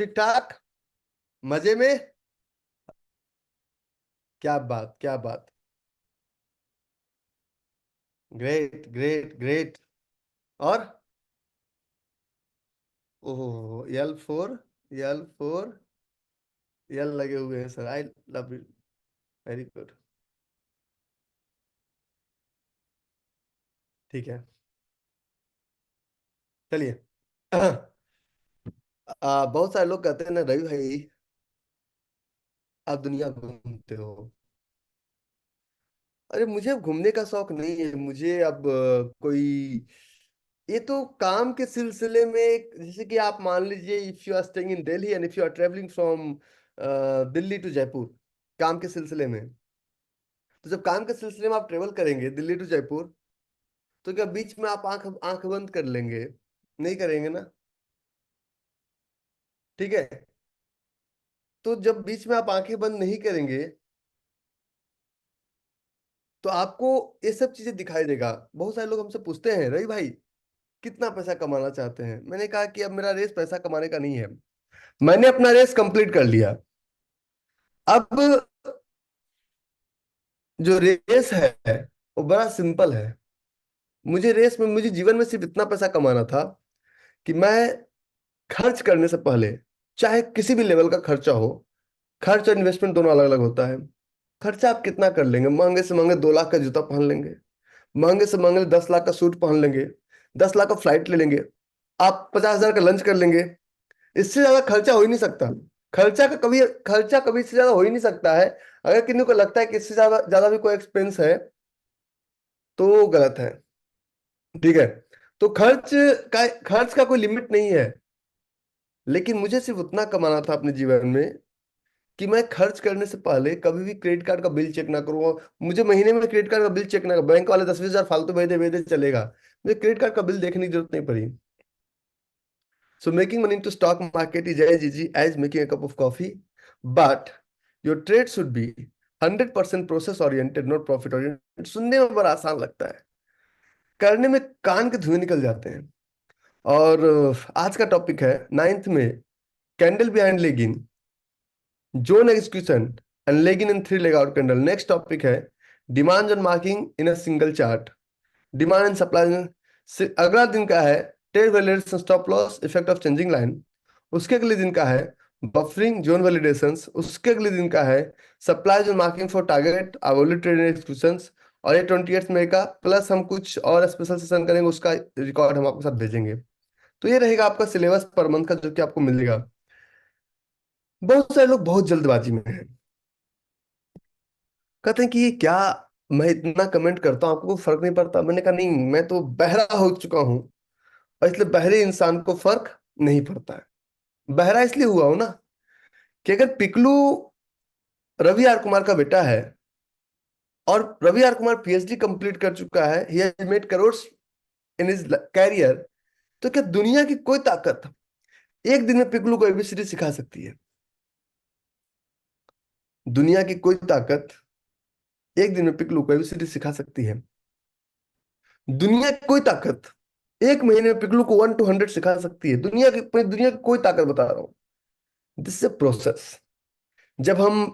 ठीक ठाक। मजे में। क्या बात, क्या बात। Great great great. और ओह, L4। L4। यल लगे हुए हैं sir, I love you. Very good. ठीक है। चलिए। बहुत सारे लोग कहते हैं ना रवि भाई, आप दुनिया घूमते हो। अरे मुझे अब घूमने का शौक नहीं है, मुझे अब कोई, ये तो काम के सिलसिले में जैसे कि आप मान लीजिए, if you are staying in Delhi and if you are travelling from Delhi to Jaipur, काम के सिलसिले में। तो जब काम के सिलसिले में आप ट्रेवल करेंगे दिल्ली टू जयपुर, तो क्या बीच में आप आंख आंख बंद कर लेंगे? नहीं करेंगे ना। ठीक है। तो जब बीच में आप आंखें बंद नहीं करेंगे, तो आपको ये सब चीजें दिखाई देगा। बहुत सारे लोग हमसे पूछते हैं, रवि भाई कितना पैसा कमाना चाहते हैं? मैंने कहा कि अब मेरा रेस पैसा कमाने का नहीं है, मैंने अपना रेस कंप्लीट कर लिया। अब जो रेस है वो बड़ा सिंपल है। मुझे रेस में, मुझे जीवन में सिर्फ इतना पैसा कमाना था कि मैं खर्च करने से पहले, चाहे किसी भी लेवल का खर्चा हो, खर्च और इन्वेस्टमेंट दोनों अलग अलग होता है। खर्चा आप कितना कर लेंगे? महंगे से महंगे 2 लाख का जूता पहन लेंगे, महंगे से महंगे 10 लाख का सूट पहन लेंगे, 10 लाख का फ्लाइट ले लेंगे, आप 50,000 का लंच कर लेंगे। इससे ज्यादा खर्चा हो ही नहीं सकता। खर्चा कभी इससे ज्यादा हो ही नहीं सकता है। अगर किसी को लगता है कि इससे ज्यादा ज्यादा भी कोई एक्सपेंस है, तो वो गलत है। ठीक है। तो खर्च का कोई लिमिट नहीं है। लेकिन मुझे सिर्फ उतना कमाना था अपने जीवन में कि मैं खर्च करने से पहले कभी भी क्रेडिट कार्ड का बिल चेक ना करूँ। मुझे महीने में क्रेडिट कार्ड का बिल चेक ना करूँ, बैंक वाले 10-20 हजार फालतू भेज दे चलेगा, मुझे क्रेडिट कार्ड का बिल देखने की जरूरत नहीं पड़ी। So making money into stock market is as easy as making a cup of coffee, but your trade should be 100% process oriented, not profit oriented। सुनने में बड़ा आसान लगता है, करने में कान के धुएं निकल जाते हैं। और आज का टॉपिक है नाइन्थ में, candle behind leg in, zone execution and leg in in three leg out candle. Next topic है demand and marking in a single chart, demand and supply. अगला दिन का है trade validation, stop loss, effect of changing line. उसके अगले दिन का है बफरिंग, जोन वैलिडेशंस। उसके अगले दिन का है supply zone marking for target, avoid trade exclusions. और ये 28 मई का, प्लस हम कुछ और स्पेशल सेशन करेंगे, उसका रिकॉर्ड हम आपके साथ भेजेंगे। तो ये रहेगा आपका सिलेबस पर मंथ का, जो कि आपको मिलेगा। बहुत सारे लोग बहुत जल्दबाजी में हैं, कहते हैं कि ये क्या, मैं इतना कमेंट करता हूँ आपको कोई फर्क नहीं पड़ता। मैंने कहा नहीं, मैं तो बहरा हो चुका हूँ, और इसलिए बहरे इंसान को फर्क नहीं पड़ता है। बहरा इसलिए हुआ हो ना, कि अगर पिकलू रवि आर कुमार का बेटा है, और Ravi R Kumar PhD complete कर चुका है, he has made crores in his career, तो क्या दुनिया की कोई ताकत एक दिन में पिकलू को एबीसीडी सिखा सकती है? दुनिया की कोई ताकत एक दिन में पिकलू को एबीसीडी सिखा सकती है? दुनिया की कोई ताकत एक महीने में पिकलू को 1 to 100 सिखा सकती है? दुनिया की कोई ताकत बता रहा हूं। This is process. जब हम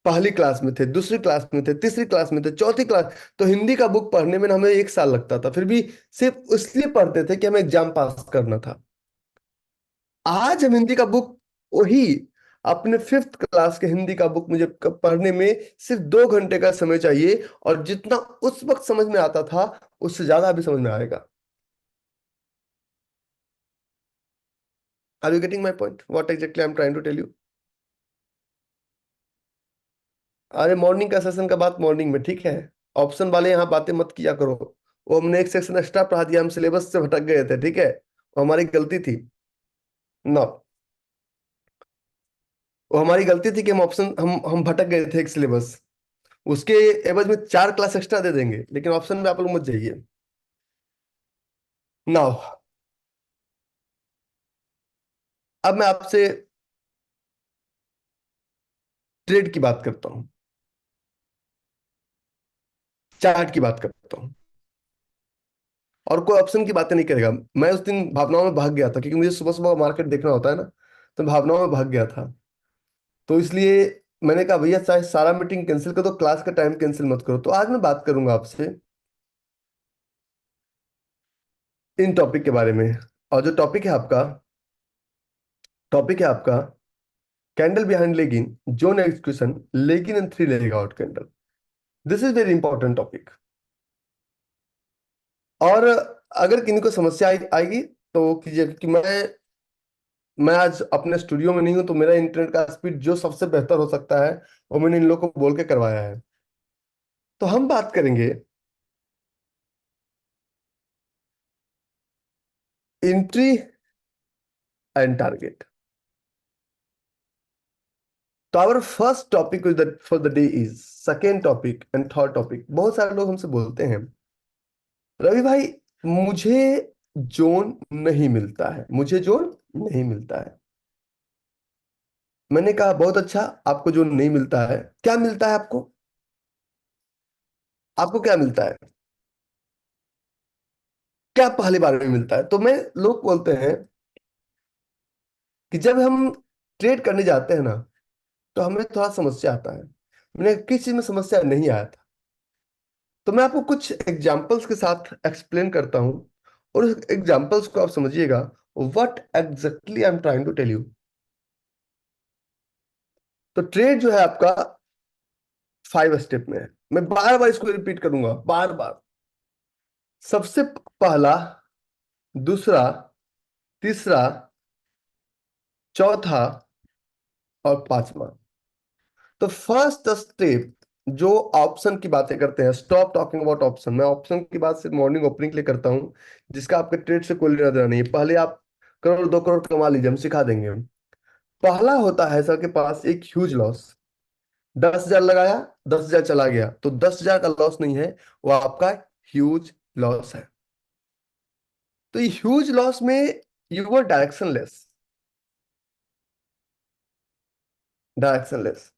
पहली क्लास में थे, दूसरी क्लास में थे, तीसरी क्लास में थे, चौथी क्लास, तो हिंदी का बुक पढ़ने में हमें 1 साल लगता था, फिर भी सिर्फ इसलिए पढ़ते थे कि हमें एग्जाम पास करना था। आज हम हिंदी का बुक, वही अपने 5th क्लास के हिंदी का बुक मुझे पढ़ने में सिर्फ 2 घंटे का समय चाहिए, और जितना उस वक्त समझ में आता था, उससे ज्यादा अभी समझ में आएगा। Are you getting my point, what exactly I am trying to tell you? अरे मॉर्निंग का सेशन का बात मॉर्निंग में, ठीक है। ऑप्शन वाले यहाँ बातें मत किया करो। वो हमने एक सेक्शन एक्स्ट्रा पढ़ा दिया, हम सिलेबस से भटक गए थे, ठीक है, वो हमारी गलती थी। ना, वो हमारी गलती थी कि हम ऑप्शन, हम भटक गए थे एक सिलेबस। उसके एवज में 4 क्लास एक्स्ट्रा दे देंगे, लेकिन ऑप्शन में आप लोग मत जाइए। नाउ, अब मैं आपसे ट्रेड की बात करता हूँ, चार्ट की बात करता हूँ, और कोई ऑप्शन की बातें नहीं करेगा। मैं उस दिन भावनाओं में भाग गया था, क्योंकि मुझे सुबह सुबह मार्केट देखना होता है ना। तो भावनाओं में भाग गया था। तो इसलिए मैंने कहा भैया चाहे सारा मीटिंग कैंसिल कर दो, क्लास का टाइम कैंसिल मत करो। तो आज मैं बात करूंगा आपसे इन टॉपिक के बारे में। और जो टॉपिक है आपका candle behind leg in, zone execution, लेगिन and three leg out candle. This is very important topic. और अगर किन्हीं को समस्या आएगी तो कीजिए, कि मैं आज अपने स्टूडियो में नहीं हूं, तो मेरा इंटरनेट का स्पीड जो सबसे बेहतर हो सकता है वो मैंने इन लोगों को बोल के करवाया है। तो हम बात करेंगे एंट्री एंड टारगेट। तो our first topic for the day is second topic and third topic. बहुत सारे लोग हमसे बोलते हैं रवि भाई मुझे जोन नहीं मिलता है, मुझे जोन नहीं मिलता है। मैंने कहा बहुत अच्छा, आपको जोन नहीं मिलता है, क्या मिलता है आपको? आपको क्या मिलता है? क्या पहली बार में मिलता है? तो मैं लोग बोलते हैं कि जब हम ट्रेड करने जाते हैं ना, तो हमें थोड़ा समस्या आता है। मैंने किस चीज में समस्या नहीं आया था, तो मैं आपको कुछ एग्जांपल्स के साथ एक्सप्लेन करता हूं, और उस एग्जांपल्स को आप समझिएगा what exactly I am trying to tell you. तो ट्रेड जो है आपका 5 स्टेप में है। मैं बार बार इसको रिपीट करूंगा, बार बार। सबसे पहला, दूसरा, तीसरा, चौथा और पांचवा। तो फर्स्ट स्टेप जो ऑप्शन की बातें करते हैं, स्टॉप टॉकिंग अबाउट ऑप्शन। मैं ऑप्शन की बात सिर्फ मॉर्निंग ओपनिंग के लिए करता हूं, जिसका आपके ट्रेड से कोई लेना देना नहीं है। पहले आप करोड़ 2 करोड़ कमा लीजिए, हम सिखा देंगे। पहला होता है सर के पास एक ह्यूज लॉस। 10,000 लगाया, 10,000 चला गया, तो 10,000 का लॉस नहीं है, वो आपका ह्यूज लॉस है। तो ये ह्यूज लॉस में you were directionless. Directionless,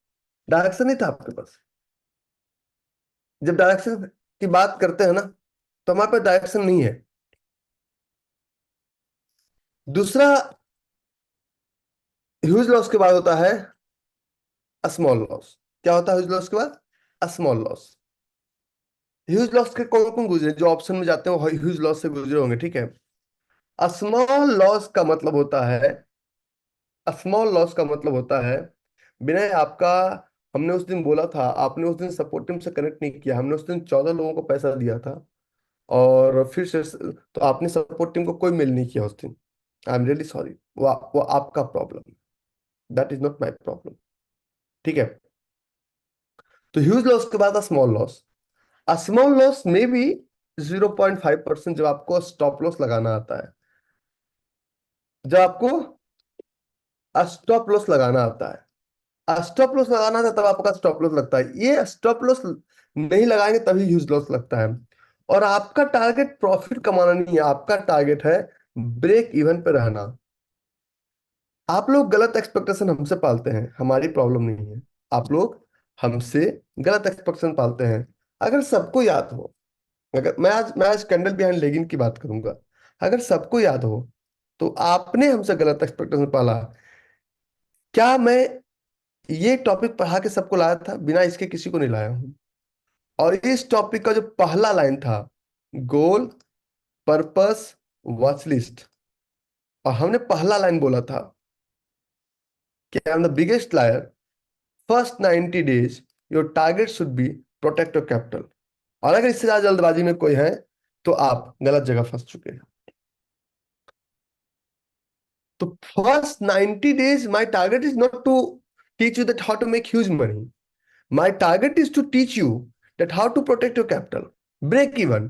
direction नहीं था आपके पास। जब डायरेक्शन की बात करते हैं ना, तो हमारे पास डायरेक्शन नहीं है। दूसरा ह्यूज लॉस के बाद होता है स्मॉल लॉस। क्या होता है ह्यूज लॉस के बाद? Small loss. ह्यूज लॉस के कौन कौन गुजरे? जो ऑप्शन में जाते हैं वो ह्यूज लॉस से गुजरे होंगे, ठीक है। स्मॉल लॉस का मतलब होता है, स्मॉल लॉस का मतलब होता है विनय आपका, हमने उस दिन बोला था, आपने उस दिन सपोर्ट टीम से कनेक्ट नहीं किया। हमने उस दिन 14 लोगों को पैसा दिया था, और फिर से तो आपने सपोर्ट टीम को कोई मेल नहीं किया उस दिन। I am really sorry. वो आपका problem, that is not my problem, ठीक है। तो ह्यूज लॉस के बाद स्मॉल लॉस। स्मॉल लॉस में भी 0.5%, जब आपको स्टॉप लॉस लगाना आता है, जब आपको स्टॉप लॉस लगाना आता है, स्टॉप लॉस लगाना था तब आपका स्टॉप लॉस लगता है। ये स्टॉप लॉस नहीं लगाएंगे तभी ह्यूज लॉस लगता है। और आपका टारगेट प्रॉफिट कमाना नहीं है, आपका टारगेट है ब्रेक इवन पे रहना। आप लोग गलत एक्सपेक्टेशन हमसे पालते हैं, हमारी प्रॉब्लम नहीं है। आप लोग हमसे गलत एक्सपेक्टेशन पालते हैं। अगर सबको याद हो, अगर मैं आज कैंडल बिहाइंड लेगिन की बात करूंगा, अगर सबको याद हो तो आपने हमसे गलत एक्सपेक्टेशन पाला। क्या मैं ये टॉपिक पढ़ा के सबको लाया था? बिना इसके किसी को नहीं लाया हूं। और इस टॉपिक का जो पहला लाइन था, गोल, पर्पस, वॉच लिस्ट, और हमने पहला लाइन बोला था कि I am the biggest liar, first 90 days your target should be protect your capital. और अगर इससे ज्यादा जल्दबाजी में कोई है तो आप गलत जगह फंस चुके हैं। तो first 90 days my target is not to teach you that how to make huge money. My target is to teach you that how to protect your capital, break even,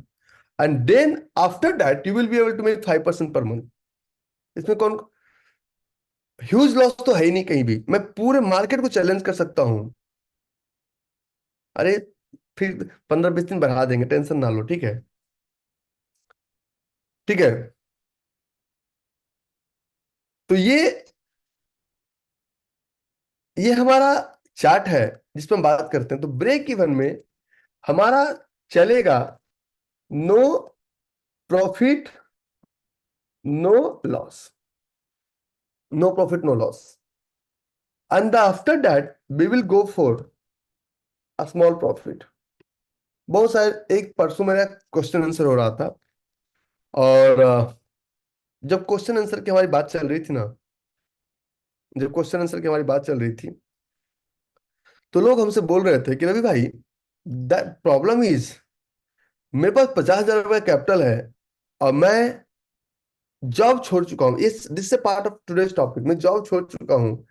and then after that you will be able to make 5% per month. इसमें कौन huge loss तो है ही नहीं कहीं भी। मैं पूरे market को चैलेंज कर सकता हूं। अरे फिर 15-20 दिन बढ़ा देंगे, टेंशन ना लो, ठीक है। ठीक है। तो ये हमारा चार्ट है जिस पर हम बात करते हैं। तो ब्रेक इवन में हमारा चलेगा no profit, no loss. no profit, no loss. And after that, we will go for a small profit. बहुत सारे, एक परसों मेरा क्वेश्चन आंसर हो रहा था, और जब क्वेश्चन आंसर की हमारी बात चल रही थी ना, जब क्वेश्चन आंसर की हमारी बात चल रही थी, तो लोग हमसे बोल रहे थे कि रवि भाई, दैट प्रॉब्लम इज, मेरे पास 50,000 रुपये कैपिटल है, और मैं जॉब छोड़ चुका हूँ, इस this a part of today's topic, मैं जॉब छोड़ चुका हूँ,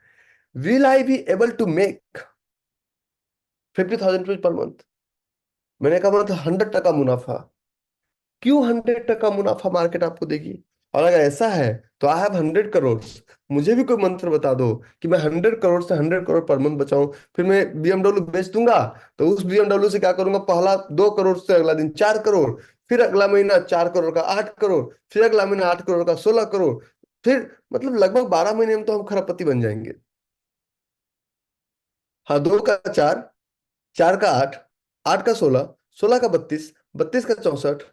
will I be able to make 50,000 rupees per month? मैंने कहा मतलब 100% मुनाफा। क्यों 100% मुनाफा मार्केट आपको देगी? और अगर ऐसा है, तो आई हैव 100 करोड़, मुझे भी कोई मंत्र बता दो कि मैं 100 करोड़ से 100 करोड़ पर मंथ बचाऊं, फिर मैं बीएमडब्ल्यू बेच दूंगा, तो उस बीएमडब्ल्यू से क्या करूंगा, पहला 2 करोड़ से अगला दिन 4 करोड़, फिर अगला महीना 4 करोड़ का 8 करोड़, फिर अगला महीना 8 करोड़ का 16 करोड़, फिर मतलब लगभग 12 महीने में तो हम खरबपति बन जाएंगे। हाँ, 2 का 4, 4 का 8, 8 का 16, 16 का 32, 32 का 64,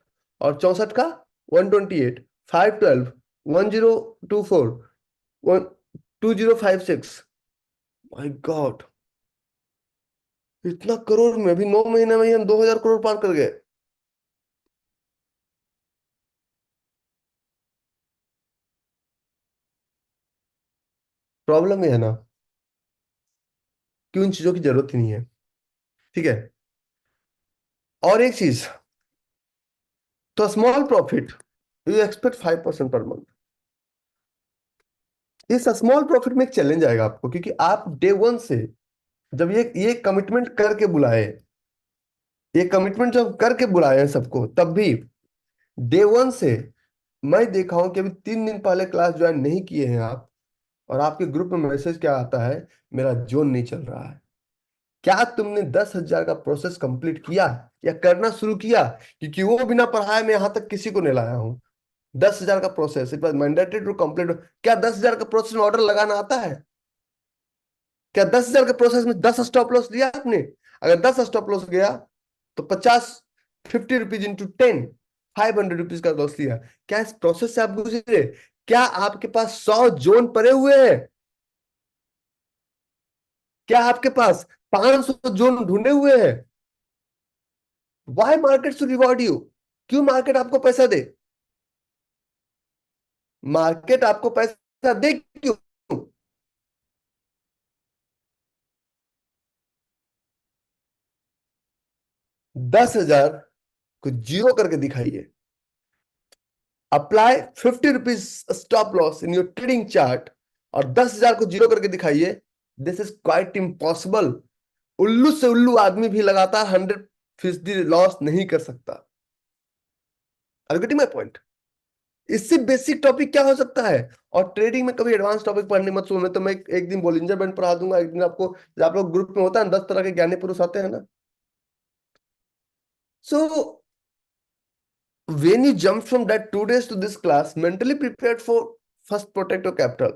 और 64 का 128, 512, 1024, 2056। माय गॉड, इतना करोड़ में अभी 9 महीने में ही हम 2,000 करोड़ पार कर गए। प्रॉब्लम ये है ना कि उन चीजों की जरूरत ही नहीं है। ठीक है। और एक चीज, तो small profit, you expect 5% per month. इस स्मॉल प्रॉफिट में एक चैलेंज आएगा आपको, क्योंकि आप डे वन से, जब ये कमिटमेंट करके बुलाए, ये कमिटमेंट जब करके बुलाए हैं सबको, तब भी डे वन से मैं देखा हूं कि अभी 3 दिन पहले क्लास ज्वाइन नहीं किए हैं आप, और आपके ग्रुप में मैसेज क्या आता है, मेरा जोन नहीं चल रहा है। क्या तुमने 10,000 का प्रोसेस कंप्लीट किया, या करना शुरू किया? क्योंकि वो बिना पढ़ाए मैं यहां तक किसी को नहीं लाया हूं। 10,000 का process, it was mandatory to complete. क्या 10,000 का प्रोसेस में ऑर्डर लगाना आता है? क्या 10,000 के प्रोसेस में 10 स्टॉप लॉस लिया आपने? अगर 10 स्टॉप लॉस गया, तो 50 रुपीज इंटू 10, 500 रुपीज का लॉस लिया। क्या इस प्रोसेस से आप गुजरे? क्या आपके पास 100 जोन पड़े हुए हैं? क्या आपके पास 500 जोन ढूंढे हुए हैं? Why market to reward you? क्यों मार्केट आपको पैसा दे? मार्केट आपको पैसा दे क्यों? 10,000 को जीरो करके दिखाइए। Apply 50 rupees stop loss in your trading chart, और 10,000 को जीरो करके दिखाइए। This is quite impossible. उल्लू से उल्लू आदमी भी लगातार 100% लॉस नहीं कर सकता। Are getting my point? इससे बेसिक टॉपिक क्या हो सकता है? और ट्रेडिंग में कभी एडवांस टॉपिक पढ़ने मत सुनो, तो मैं एक दिन बॉलिंजर बैंड पढ़ा दूंगा, एक दिन आपको, जब आप लोग ग्रुप में होता है ना, 10 तरह के ज्ञानी पुरुष आते हैं ना। सो when you jump from that 2 days to this class, mentally prepared for first protect your capital.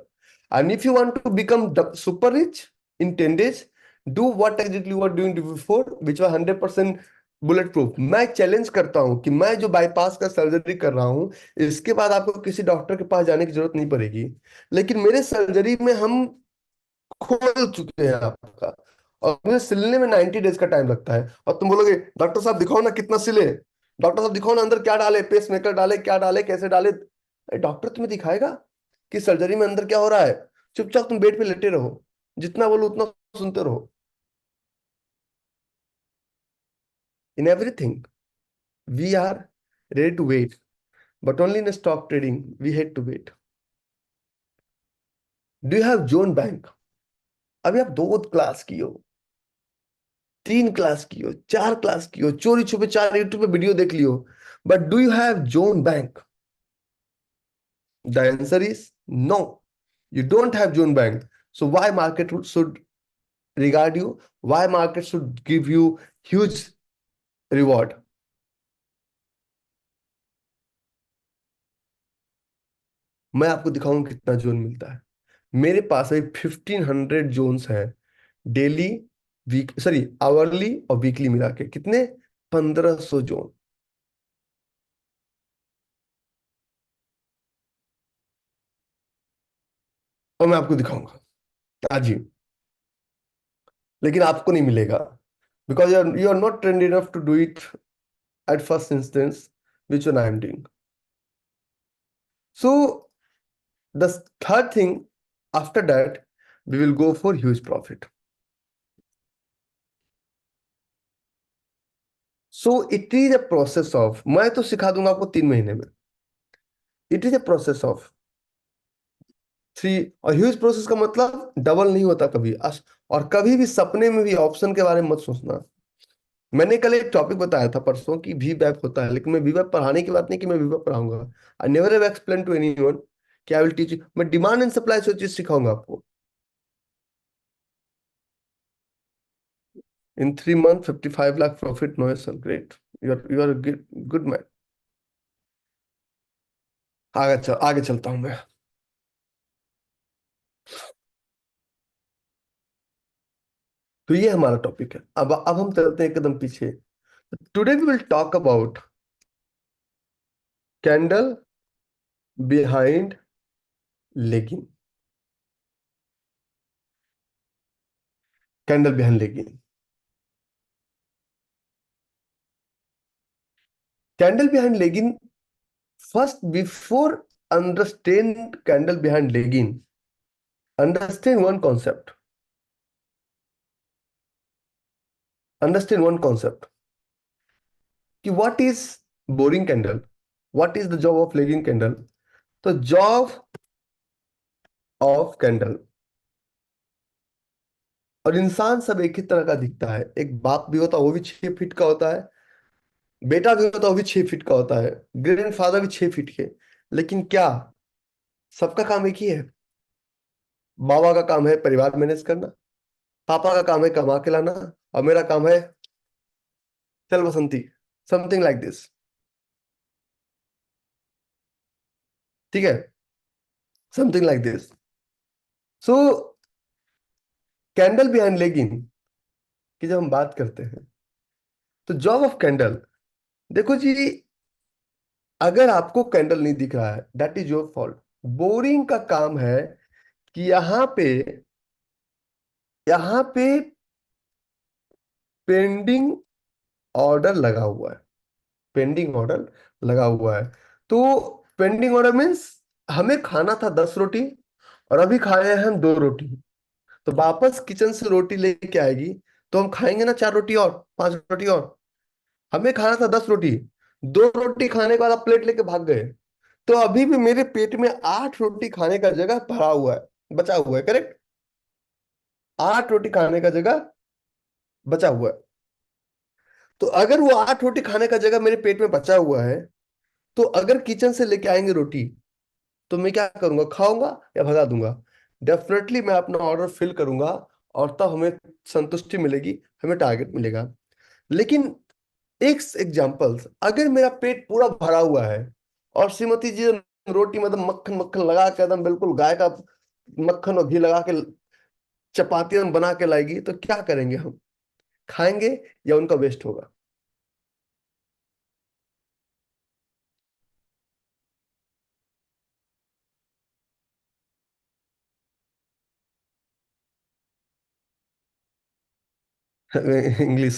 And if you want to become super rich in 10 days, do what exactly you were doing before, which was 100% bullet proof. मैं challenge करता हूं कि मैं जो bypass का surgery कर रहा हूं, इसके बाद आपको किसी डॉक्टर के पास जाने की जरूरत नहीं पड़ेगी। लेकिन मेरे सर्जरी में हम खोल चुके हैं आपका, और मुझे सिलने में 90 डेज का टाइम लगता है। और तुम बोलोगे डॉक्टर साहब दिखाओ ना कितना सिले, डॉक्टर साहब दिखाओ ना अंदर क्या डाले, पेस मेकर डाले, क्या डाले, कैसे डाले। डॉक्टर तुम्हें दिखाएगा कि सर्जरी में अंदर क्या हो रहा है? चुपचाप तुम बेड पे लेटे रहो, जितना बोलो उतना सुनते रहो। In everything we are ready to wait, but only in stock trading we had to wait. Do you have zone bank? अभी आप 2 क्लास की हो, 3 क्लास की हो, 4 क्लास की हो, चोरी छुपे 4 यूट्यूब पे वीडियो देख लियो, but do you have zone bank? The answer is no, you don't have June Bank. So why market should regard you? Why market should give you huge reward? मैं आपको दिखाऊंगा कितना जोन मिलता है। मेरे पास अभी 1,500 जोन्स हैं, डेली, वीक, सॉरी, आवरली और वीकली मिला के कितने, 1,500 जोन। और मैं आपको दिखाऊंगा आज ही। लेकिन आपको नहीं मिलेगा, because you are not trained enough to do it at first instance, which one I am doing. So the third thing, after that, we will go for huge profit. So it is a process of, मैं तो सिखा दूंगा आपको 3 महीने में. It is a process of 3. और huge process का मतलब डबल नहीं होता कभी. और कभी भी सपने में भी ऑप्शन के बारे में मत सोचना. मैंने कल एक टॉपिक बताया था परसों कि वी वैप होता है, लेकिन मैं वी वैप पढ़ाने की बात नहीं कि मैं वी वैप पढ़ाऊंगा. I never have explain to anyone कि आई विल टीच यू. मैं डिमांड एंड सप्लाई से चीज सिखाऊंगा आपको. In 3 months, 55 lakh profit. No, sir, great. You are a good man. आगे चलता हूं मैं. तो ये हमारा टॉपिक है. अब हम चलते हैं एकदम पीछे. Today we will talk about candle behind leg in. Candle behind leg in. Candle behind leg in. First, before understand candle behind leg in, understand one concept. Understand one concept कि what is boring candle, what is the job of lagging candle. तो job of candle, और इंसान सब एक ही तरह का दिखता है. एक बाप भी होता है, वो भी 6 फीट का होता है. बेटा भी होता है, वो भी 6 फीट का होता है. ग्रैंड फादर भी 6 फीट के. लेकिन क्या सबका काम एक ही है? बाबा का काम है परिवार मैनेज करना, पापा का काम है कमा के लाना, और मेरा काम है चल बसंती, समथिंग लाइक दिस. ठीक है, something like this. So candle behind लेगिन की जब हम बात करते हैं, तो जॉब ऑफ कैंडल, देखो जी, अगर आपको कैंडल नहीं दिख रहा है, that is your fault. Boring का काम है कि यहाँ पे पेंडिंग ऑर्डर लगा हुआ है. पेंडिंग ऑर्डर लगा हुआ है. तो पेंडिंग ऑर्डर मीन्स हमें खाना था 10 रोटी, और अभी खाए हैं हम 2 रोटी. तो वापस किचन से रोटी लेके आएगी, तो हम खाएंगे ना 4 रोटी और 5 रोटी और. हमें खाना था 10 रोटी, 2 रोटी खाने के बाद आप प्लेट लेके भाग गए. तो अभी भी मेरे पेट में 8 रोटी खाने का जगह भरा हुआ है, बचा हुआ है. करेक्ट. 8 रोटी खाने का जगह बचा हुआ है. तो अगर वो 8 रोटी खाने का जगह मेरे पेट में बचा हुआ है, तो अगर किचन से लेके आएंगे रोटी, तो मैं क्या करूंगा? खाऊंगा या भगा दूंगा? डेफिनेटली मैं अपना ऑर्डर फिल करूंगा, और तब हमें संतुष्टि मिलेगी, हमें टारगेट मिलेगा. लेकिन एक एग्जांपल्स, अगर मेरा पेट पूरा भरा हुआ है, और श्रीमती जी रोटी मतलब मक्खन मक्खन लगा के एकदम बिल्कुल गाय का मक्खन और घी लगा के चपाती हम बना के लाएगी, तो क्या करेंगे हम? खाएंगे या उनका वेस्ट होगा? इंग्लिश.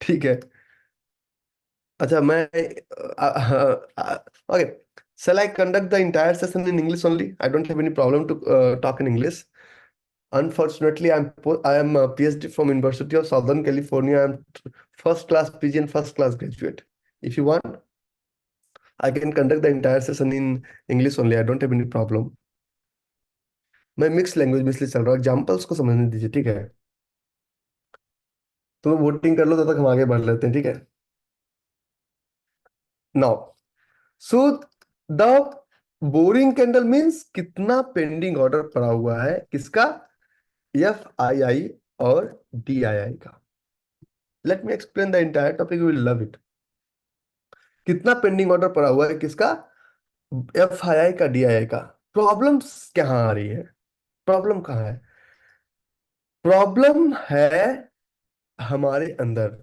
ठीक है. अच्छा, मैं okay. Shall I conduct the entire session in English only? I don't have any problem to talk in English. Unfortunately, I am a PhD from University of Southern California. I'm first class PG and first class graduate. If you want, I can conduct the entire session in English only. I don't have any problem. मैं mix language में इसलिए चल रहा हूँ, examples को समझने दीजिए. ठीक है, तुम वोटिंग कर लो, तब तक हम आगे बढ़ लेते हैं. ठीक है. Now, so the boring candle means कितना पेंडिंग ऑर्डर पड़ा हुआ है, किसका? FII और DII का. Let me explain the entire topic, you will love it. कितना पेंडिंग ऑर्डर पड़ा हुआ है, किसका? FII का, DII का. प्रॉब्लम्स कहाँ आ रही है? प्रॉब्लम कहाँ है? प्रॉब्लम है हमारे अंदर.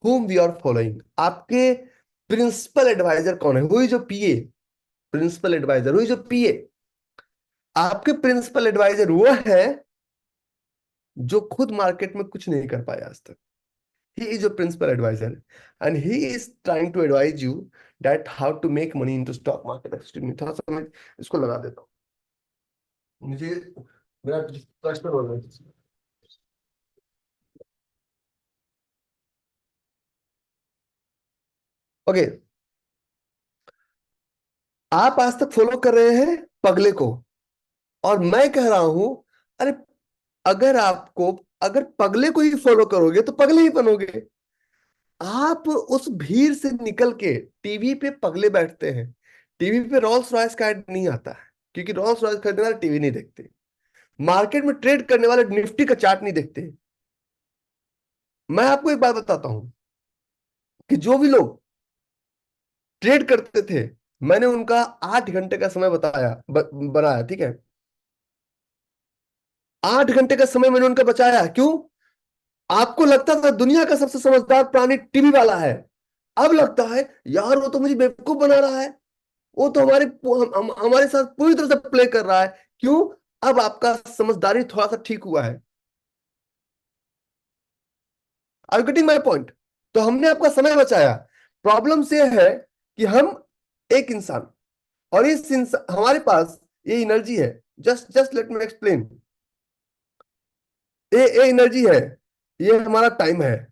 whom we are following. आपके प्रिंसिपल एडवाइजर कौन है? वही जो PA. प्रिंसिपल एडवाइजर, हुई जो पीए। आपके प्रिंसिपल एडवाइजर वो है जो खुद मार्केट में कुछ नहीं कर पाया आज तक। He is your principal advisor and he is trying to advise you that how to make money into stock market. Excuse me, थोड़ा सा मैं इसको लगा देता हूँ, मुझे मेरा प्रश्न हो रहा है। ओके, आप आज तक फॉलो कर रहे हैं पगले को, और मैं कह रहा हूं, अरे अगर आपको, अगर पगले को ही फॉलो करोगे तो पगले ही बनोगे। आप उस भीड़ से निकल के, टीवी पे पगले बैठते हैं, टीवी पे रॉल्स रॉयस का ऐड नहीं आता है, क्योंकि रॉल्स रॉयस खरीदने वाले टीवी नहीं देखते, मार्केट में ट्रेड करने वाले निफ्टी का चार्ट नहीं देखते। मैं आपको एक बात बताता हूं कि जो भी लोग ट्रेड करते थे, मैंने उनका 8 घंटे का समय बताया, बनाया, ठीक है। 8 घंटे का समय मैंने उनका बचाया, क्यों? आपको लगता था दुनिया का सबसे समझदार प्राणी टीवी वाला है, अब लगता है यार वो तो मुझे बेवकूफ बना रहा है, वो तो हमारे साथ पूरी तरह से प्ले कर रहा है। क्यों? अब आपका समझदारी थोड़ा सा ठीक हुआ है। Are you getting my point? तो हमने आपका समय बचाया। प्रॉब्लम से है कि हम एक इंसान, और इस इंसान, हमारे पास ये एनर्जी है। Just just let me explain. ये एनर्जी है, ये हमारा टाइम है।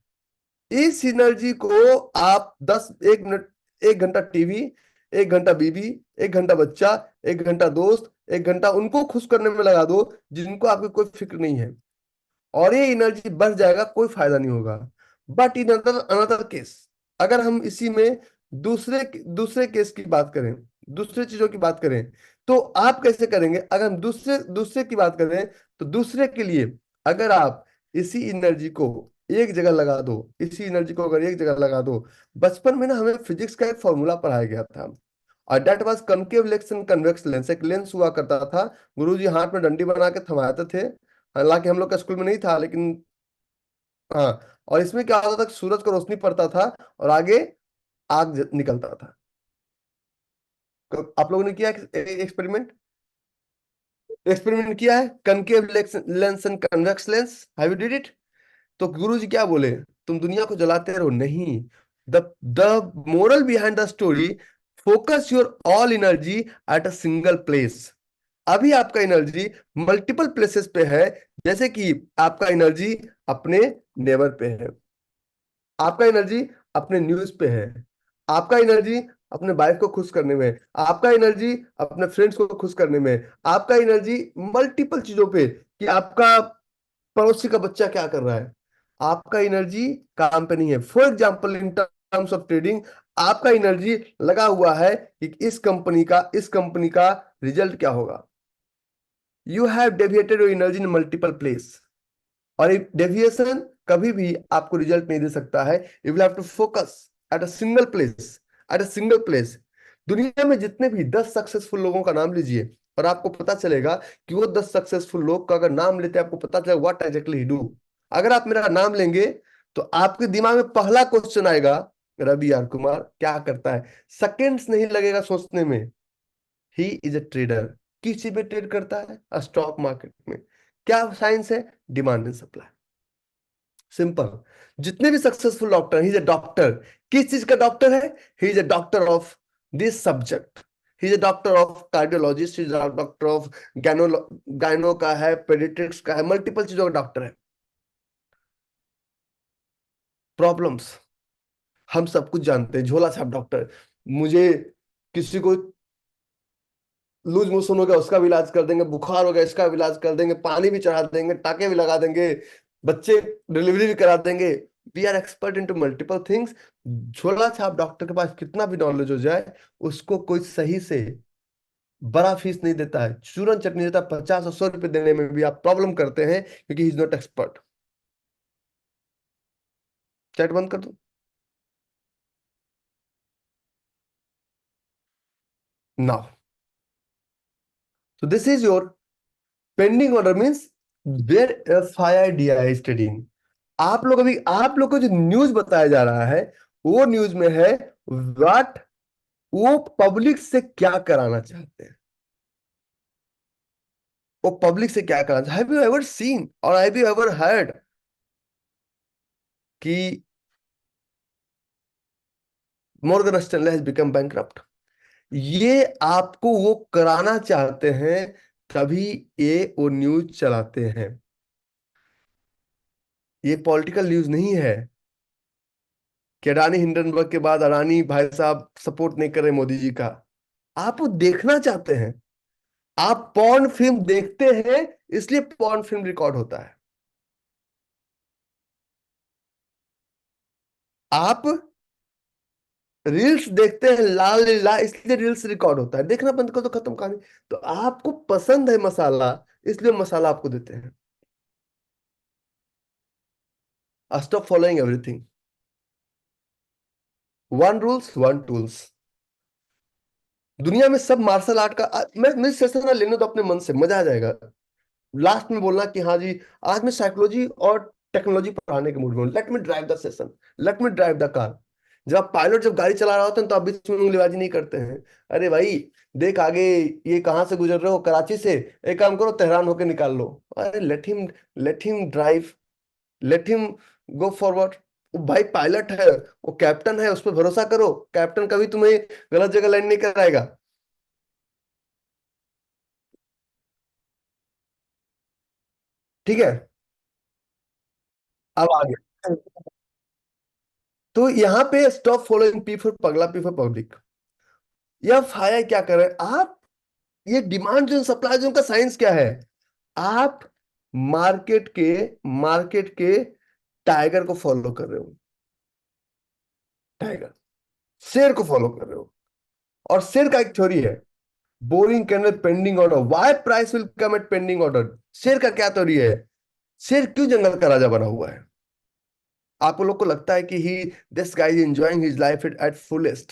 इस एनर्जी को आप 1 मिनट, 1 घंटा टीवी, 1 घंटा बीवी, 1 घंटा बच्चा, 1 घंटा दोस्त, 1 घंटा उनको खुश करने में लगा दो जिनको आपकी कोई फिक्र नहीं है, और ये एनर्जी बढ़ जाएगा, कोई फायदा नहीं होगा। But in another another case, अगर हम इसी में दूसरे दूसरे केस की बात करें, दूसरे चीजों की बात करें, तो आप कैसे करेंगे? अगर हम दूसरे दूसरे की बात करें, तो दूसरे के लिए अगर आप इसी एनर्जी को एक जगह लगा दो, इसी एनर्जी को अगर एक जगह लगा दो, बचपन में ना हमें फिजिक्स का एक फॉर्मूला पढ़ाया गया था, और that was concave lens and convex lens. एक लेंस हुआ करता था, गुरुजी हाथ में डंडी बना के थमाते थे, हालांकि हम लोग का स्कूल में नहीं था, लेकिन हाँ। और इसमें क्या होता था कि सूरज का रोशनी पड़ता था और आगे आग निकलता था। तो आप लोगों ने किया एक्सपेरिमेंट? एक्सपेरिमेंट किया है, concave lens and convex lens, have you did it? तो गुरु जी क्या बोले? तुम दुनिया को जलाते रहो नहीं, the the moral behind the story, focus your all energy at a single place. अभी आपका एनर्जी मल्टीपल प्लेसेस पे है, जैसे कि आपका एनर्जी अपने नेबर पे है, आपका एनर्जी अपने न्यूज पे है, आपका एनर्जी अपने वाइफ को खुश करने में, आपका एनर्जी अपने फ्रेंड्स को खुश करने में, आपका एनर्जी मल्टीपल चीजों पे, कि आपका पड़ोसी का बच्चा क्या कर रहा है। आपका एनर्जी काम पे नहीं है। For example, in terms of trading, आपका एनर्जी लगा हुआ है कि इस कंपनी का रिजल्ट क्या होगा। You have deviated your energy in multiple place, और एक डेविएशन कभी भी आपको रिजल्ट नहीं दे सकता है। You will have to focus at a single place, at a single place. दुनिया में जितने भी 10 सक्सेसफुल लोगों का नाम लीजिए, और आपको पता चलेगा कि वो 10 सक्सेसफुल लोग का अगर नाम लेते हैं, आपको पता चलेगा व्हाट एग्जैक्टली ही डू। अगर आप मेरा नाम लेंगे, तो आपके दिमाग में पहला क्वेश्चन आएगा, रवि यार कुमार क्या करता है? सेकेंड्स नहीं लगेगा सोचने में। He is a trader. किस चीज में ट्रेड करता है? स्टॉक मार्केट में। क्या साइंस है? Demand and supply. सिंपल। जितने भी successful doctor, he is a doctor. किस चीज का डॉक्टर है? He is a doctor of this subject. He is a doctor of cardiologist, is a doctor of गायनो, गायनो का है, पेडिट्रिक्स का है, मल्टीपल चीजों का डॉक्टर है। प्रॉब्लम्स हम सब कुछ जानते हैं, झोला छाप डॉक्टर। मुझे किसी को लूज मोशन हो गया, उसका भी इलाज कर देंगे, बुखार हो गया, इसका भी इलाज कर देंगे, पानी भी चढ़ा देंगे, टाके भी लगा देंगे, बच्चे डिलीवरी भी करा देंगे। We are expert into multiple things. झोला छाप डॉक्टर के पास कितना भी नॉलेज हो जाए, उसको कोई सही से बड़ा फीस नहीं देता है, चूरन चटनी देता है। 50 और 100 रुपए देने में भी आप प्रॉब्लम करते हैं, क्योंकि he is not expert. Chat बंद कर दो now. So this is your pending order, means where FIDI is studying। आप लोग को जो न्यूज बताया जा रहा है, वो न्यूज में है व्हाट वो पब्लिक से क्या कराना चाहते हैं, वो पब्लिक से क्या कराना चाहते, हैव यू एवर सीन और हैव यू एवर हर्ड कि Morgan Stanley has become bankrupt? ये आपको वो कराना चाहते हैं, तभी ये वो न्यूज चलाते हैं। ये पॉलिटिकल न्यूज नहीं है कि अडानी हिंडनबर्ग के बाद अडानी भाई साहब सपोर्ट नहीं कर रहे मोदी जी का। आप वो देखना चाहते हैं, आप पॉर्न फिल्म देखते हैं, इसलिए पॉर्न फिल्म रिकॉर्ड होता है। आप रील्स देखते हैं लाल लीला, इसलिए रील्स रिकॉर्ड होता है। देखना बंद कर तो खत्म कहानी। तो आपको पसंद है मसाला, इसलिए मसाला आपको देते हैं। Stop following everything, one rules one tools. दुनिया में सब मार्शल आर्ट का मैं सेशन ना लेने, तो अपने मन से मजा आ जाएगा। लास्ट में बोलना कि हाँ जी, आज मैं साइकोलॉजी और टेक्नोलॉजी पढ़ाने के मूड में हूँ, let me drive the session, let me drive the car. जब पायलट जब गाड़ी चला रहा होता है तो आप बीच में उंगलीबाजी नहीं करते हैं। अरे भाई, देख आगे, ये कहाँ से गुजर रहे हो, कराची से, एक काम करो तेहरान होके निकाल लो। अरे let him drive, let him go forward. वो भाई पायलट है, वो कैप्टन है, उस पर भरोसा करो। कैप्टन कभी तुम्हें गलत जगह लैंड नहीं कराएगा। ठीक है, अब आगे। तो यहाँ पे स्टॉप फॉलोइंग पी फॉर पगला, पी फॉर पब्लिक। यह फाया क्या कर रहे हैं आप? ये डिमांड जोन सप्लाई जोन का साइंस क्या है? आप मार्केट के मार्केट के टाइगर को फॉलो कर रहे हो, टाइगर, शेर को फॉलो कर रहे हो। और शेर का एक थ्योरी है, boring candle pending order, why price will come at pending order. शेर का क्या थ्योरी है? शेर क्यों जंगल का राजा बना हुआ है? आप लोग को लगता है कि he this guy is enjoying his life at fullest?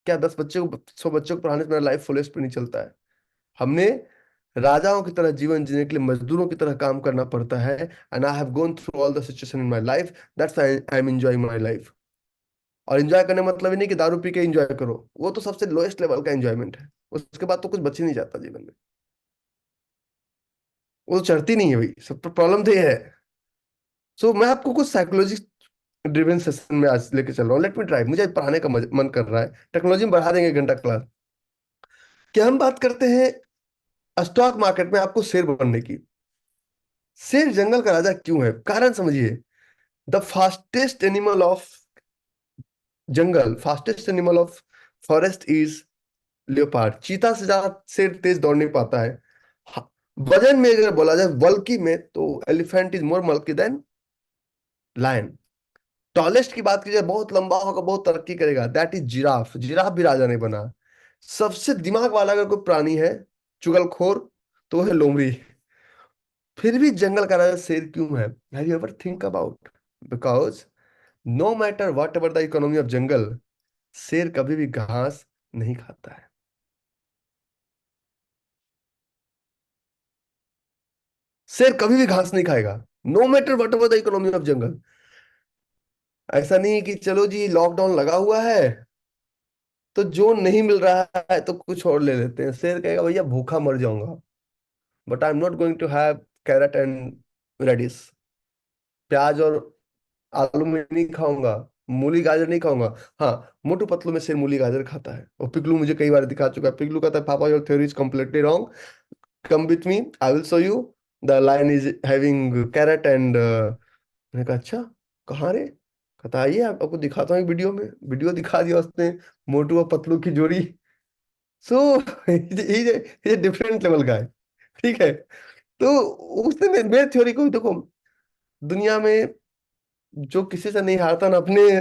क्या 10 बच्चे को 100 बच्चों को पढ़ाने से मेरा लाइफ फुलेस्ट पे नहीं चलता है? हमने राजाओं की तरह जीवन जीने के लिए मजदूरों की तरह काम करना पड़ता है। And I have gone through all the situation in my life, that's I am enjoying my life. और एंजॉय करने मतलब ही नहीं कि दारू पी के एंजॉय करो, वो तो सबसे लोएस्ट लेवल का एंजॉयमेंट है। उसके बाद तो कुछ बच ही नहीं जाता जीवन में, वो तो चढ़ती नहीं है भाई, सब प्रॉब्लम तो ये है। सो मैं आपको कुछ साइकोलॉजी ड्रिवन सेशन में आज लेके चल रहा हूँ। लेट मी ड्राइव, मुझे आज पढ़ाने का मन कर रहा है। टेक्नोलॉजी में बढ़ा देंगे 1 घंटा क्लास। क्या हम बात करते हैं स्टॉक मार्केट में आपको शेर बनने की। शेर जंगल का राजा क्यों है, कारण समझिए। The fastest animal of jungle, fastest animal of forest is leopard. चीता से ज्यादा शेर तेज दौड़ नहीं पाता है। हाँ, वजन में अगर बोला जाए बल्कि में, तो elephant is more bulky than lion. Tallest की बात की जाए, बहुत लंबा होगा, बहुत तरक्की करेगा, दैट इज जिराफ। जिराफ भी राजा नहीं बना। सबसे दिमाग वाला अगर कोई प्राणी है, चुगलखोर, तो वो है लोमड़ी। फिर भी जंगल का राजा शेर क्यों है? Have you ever think about? Because no matter whatever the economy of jungle, शेर कभी भी घास नहीं खाता है। शेर कभी भी घास नहीं खाएगा, no matter whatever the economy of jungle. ऐसा नहीं कि चलो जी लॉकडाउन लगा हुआ है तो जो नहीं मिल रहा है तो कुछ और ले लेते हैं। शेर कहेगा भैया भूखा मर जाऊंगा, but I am not going to have carrot and radish, प्याज और आलू में नहीं खाऊंगा, मूली गाजर नहीं खाऊंगा। हाँ, मोटू पतलू में शेर मूली गाजर खाता है, और पिगलू मुझे कई बार दिखा चुका है। पिगलू कहता है पापा your theory is completely wrong, come with me, I will show you, the lion is having carrot and. मैंने कहा अच्छा, कहाँ रे? कहता आइए आपको दिखाता हूँ एक वीडियो में। वीडियो दिखा दिया उसने, मोटू और पतलू की जोड़ी। सो ये डिफरेंट लेवल का है। ठीक है, तो उसने मेरे थ्योरी को देखो, दुनिया में जो किसी से नहीं हारता ना, अपने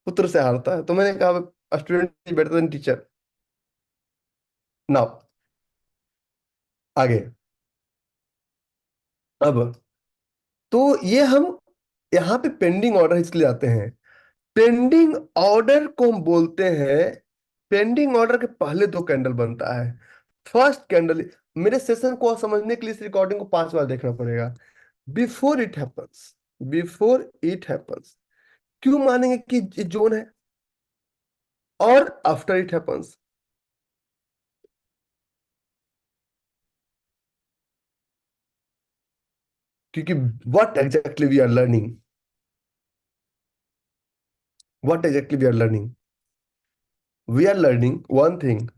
पुत्र से हारता है। तो मैंने कहा student is better than teacher. Now आगे। अब तो ये हम यहाँ पे पेंडिंग ऑर्डर इसलिए आते हैं। पेंडिंग ऑर्डर को हम बोलते हैं, पेंडिंग ऑर्डर के पहले 2 कैंडल बनता है। फर्स्ट कैंडल, मेरे सेशन को समझने के लिए इस रिकॉर्डिंग को 5 बार देखना पड़ेगा। Before it happens, before it happens, क्यों मानेंगे कि जोन है? और आफ्टर इट हैपन्स, क्योंकि what exactly we are learning, what exactly we are learning, we are learning one thing,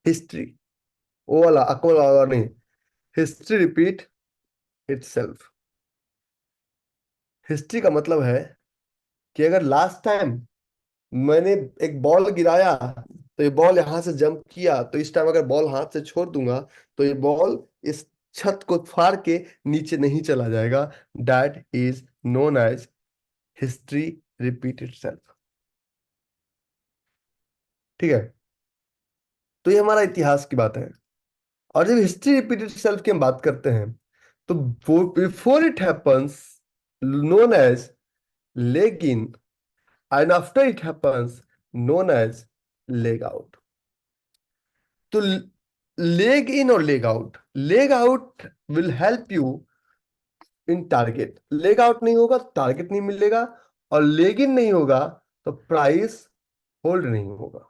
history. वो वाला अकबर वाला नहीं, हिस्ट्री रिपीट इटसेल्फ। हिस्ट्री का मतलब है कि अगर लास्ट टाइम मैंने एक बॉल गिराया तो ये बॉल यहां से जंप किया, तो इस टाइम अगर बॉल हाथ से छोड़ दूंगा तो ये बॉल इस छत को फाड़ के नीचे नहीं चला जाएगा। That is known as history repeat itself. ठीक है, तो ये हमारा इतिहास की बात है। और जब हिस्ट्री रिपीट इटसेल्फ की हम बात करते हैं तो before it happens known as leg in, and after it happens known as leg out। तो लेग इन और leg out will help you in target. Leg out नहीं होगा तो टारगेट नहीं मिलेगा, और लेग इन नहीं होगा तो प्राइस होल्ड नहीं होगा।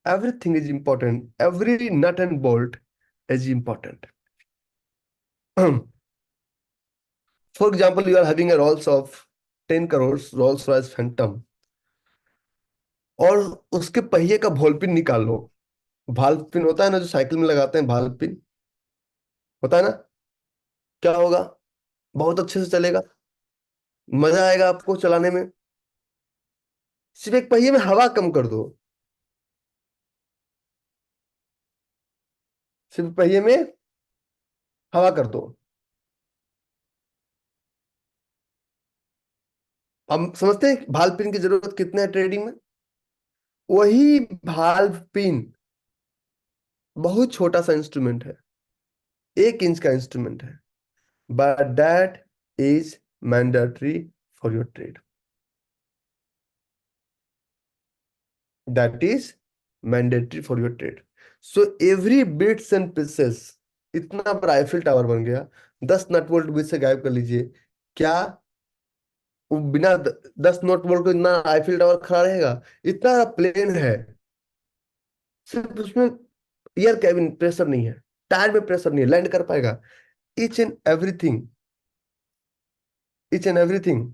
Everything is important, every nut and bolt is important. For example, you are having a Rolls of 10 crore Rolls Royce Phantom, और उसके पहिए का बॉल पिन निकाल लो। भाल पिन होता है ना जो साइकिल में लगाते हैं, भाल पिन होता है ना, क्या होगा? बहुत अच्छे से चलेगा, मजा आएगा आपको चलाने में। सिर्फ एक पहिए में हवा कम कर दो, सिर्फ पहिए में हवा कर दो। हम समझते हैं भाल पिन की जरूरत कितने है ट्रेडिंग में। वही भाल पिन बहुत छोटा सा इंस्ट्रूमेंट है, 1 इंच का इंस्ट्रूमेंट है, but that is mandatory for your trade. That is mandatory for your trade. So every bits and pieces, इतना बड़ा आईफिल टावर बन गया, 10 नट बोल्ट बीच से गायब कर लीजिए, क्या वो बिना 10 नट बोल्ट को इतना आईफिल टावर खड़ा रहेगा? इतना प्लेन है, सिर्फ उसमें एयर कैबिन प्रेशर नहीं है, टायर में प्रेशर नहीं है, लैंड कर पाएगा। Each and everything, each and everything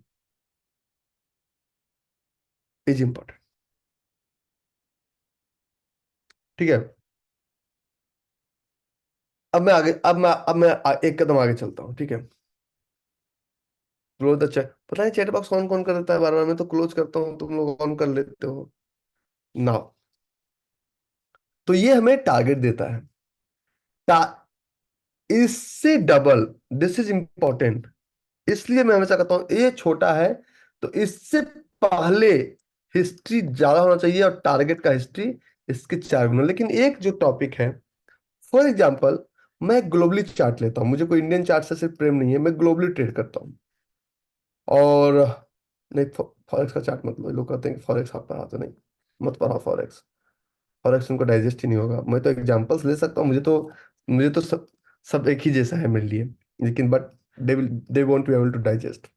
is important. ठीक है, अब मैं एक कदम आगे चलता हूँ। ठीक है, क्लोज द चैट। पता नहीं चैट बॉक्स कौन कौन कर देता है, बार बार मैं तो क्लोज करता हूँ, तुम लोग ऑन कर लेते हो ना। तो ये हमें टारगेट देता है, टा, इससे डबल, दिस इज इंपॉर्टेंट। इसलिए मैं हमेशा कहता हूं ये छोटा है, तो इससे पहले हिस्ट्री ज्यादा होना चाहिए, और टारगेट का हिस्ट्री इसके 4 गुना। लेकिन एक जो टॉपिक है, फॉर एग्जाम्पल, मैं ग्लोबली चार्ट लेता हूँ, मुझे कोई इंडियन चार्ट से सिर्फ प्रेम नहीं है, मैं ग्लोबली ट्रेड करता हूँ। और नहीं, फॉरेक्स का चार्ट मतलब लोग कहते हैं कि फॉरेक्स आप पढ़ाते नहीं, मत पढ़ाओ फॉरेक्स, फॉरेक्स उनको डाइजेस्ट ही नहीं होगा। मैं तो एग्जांपल्स ले सकता हूँ, मुझे तो सब एक ही जैसा है मेरे लिए, लेकिन but they won't be able to digest.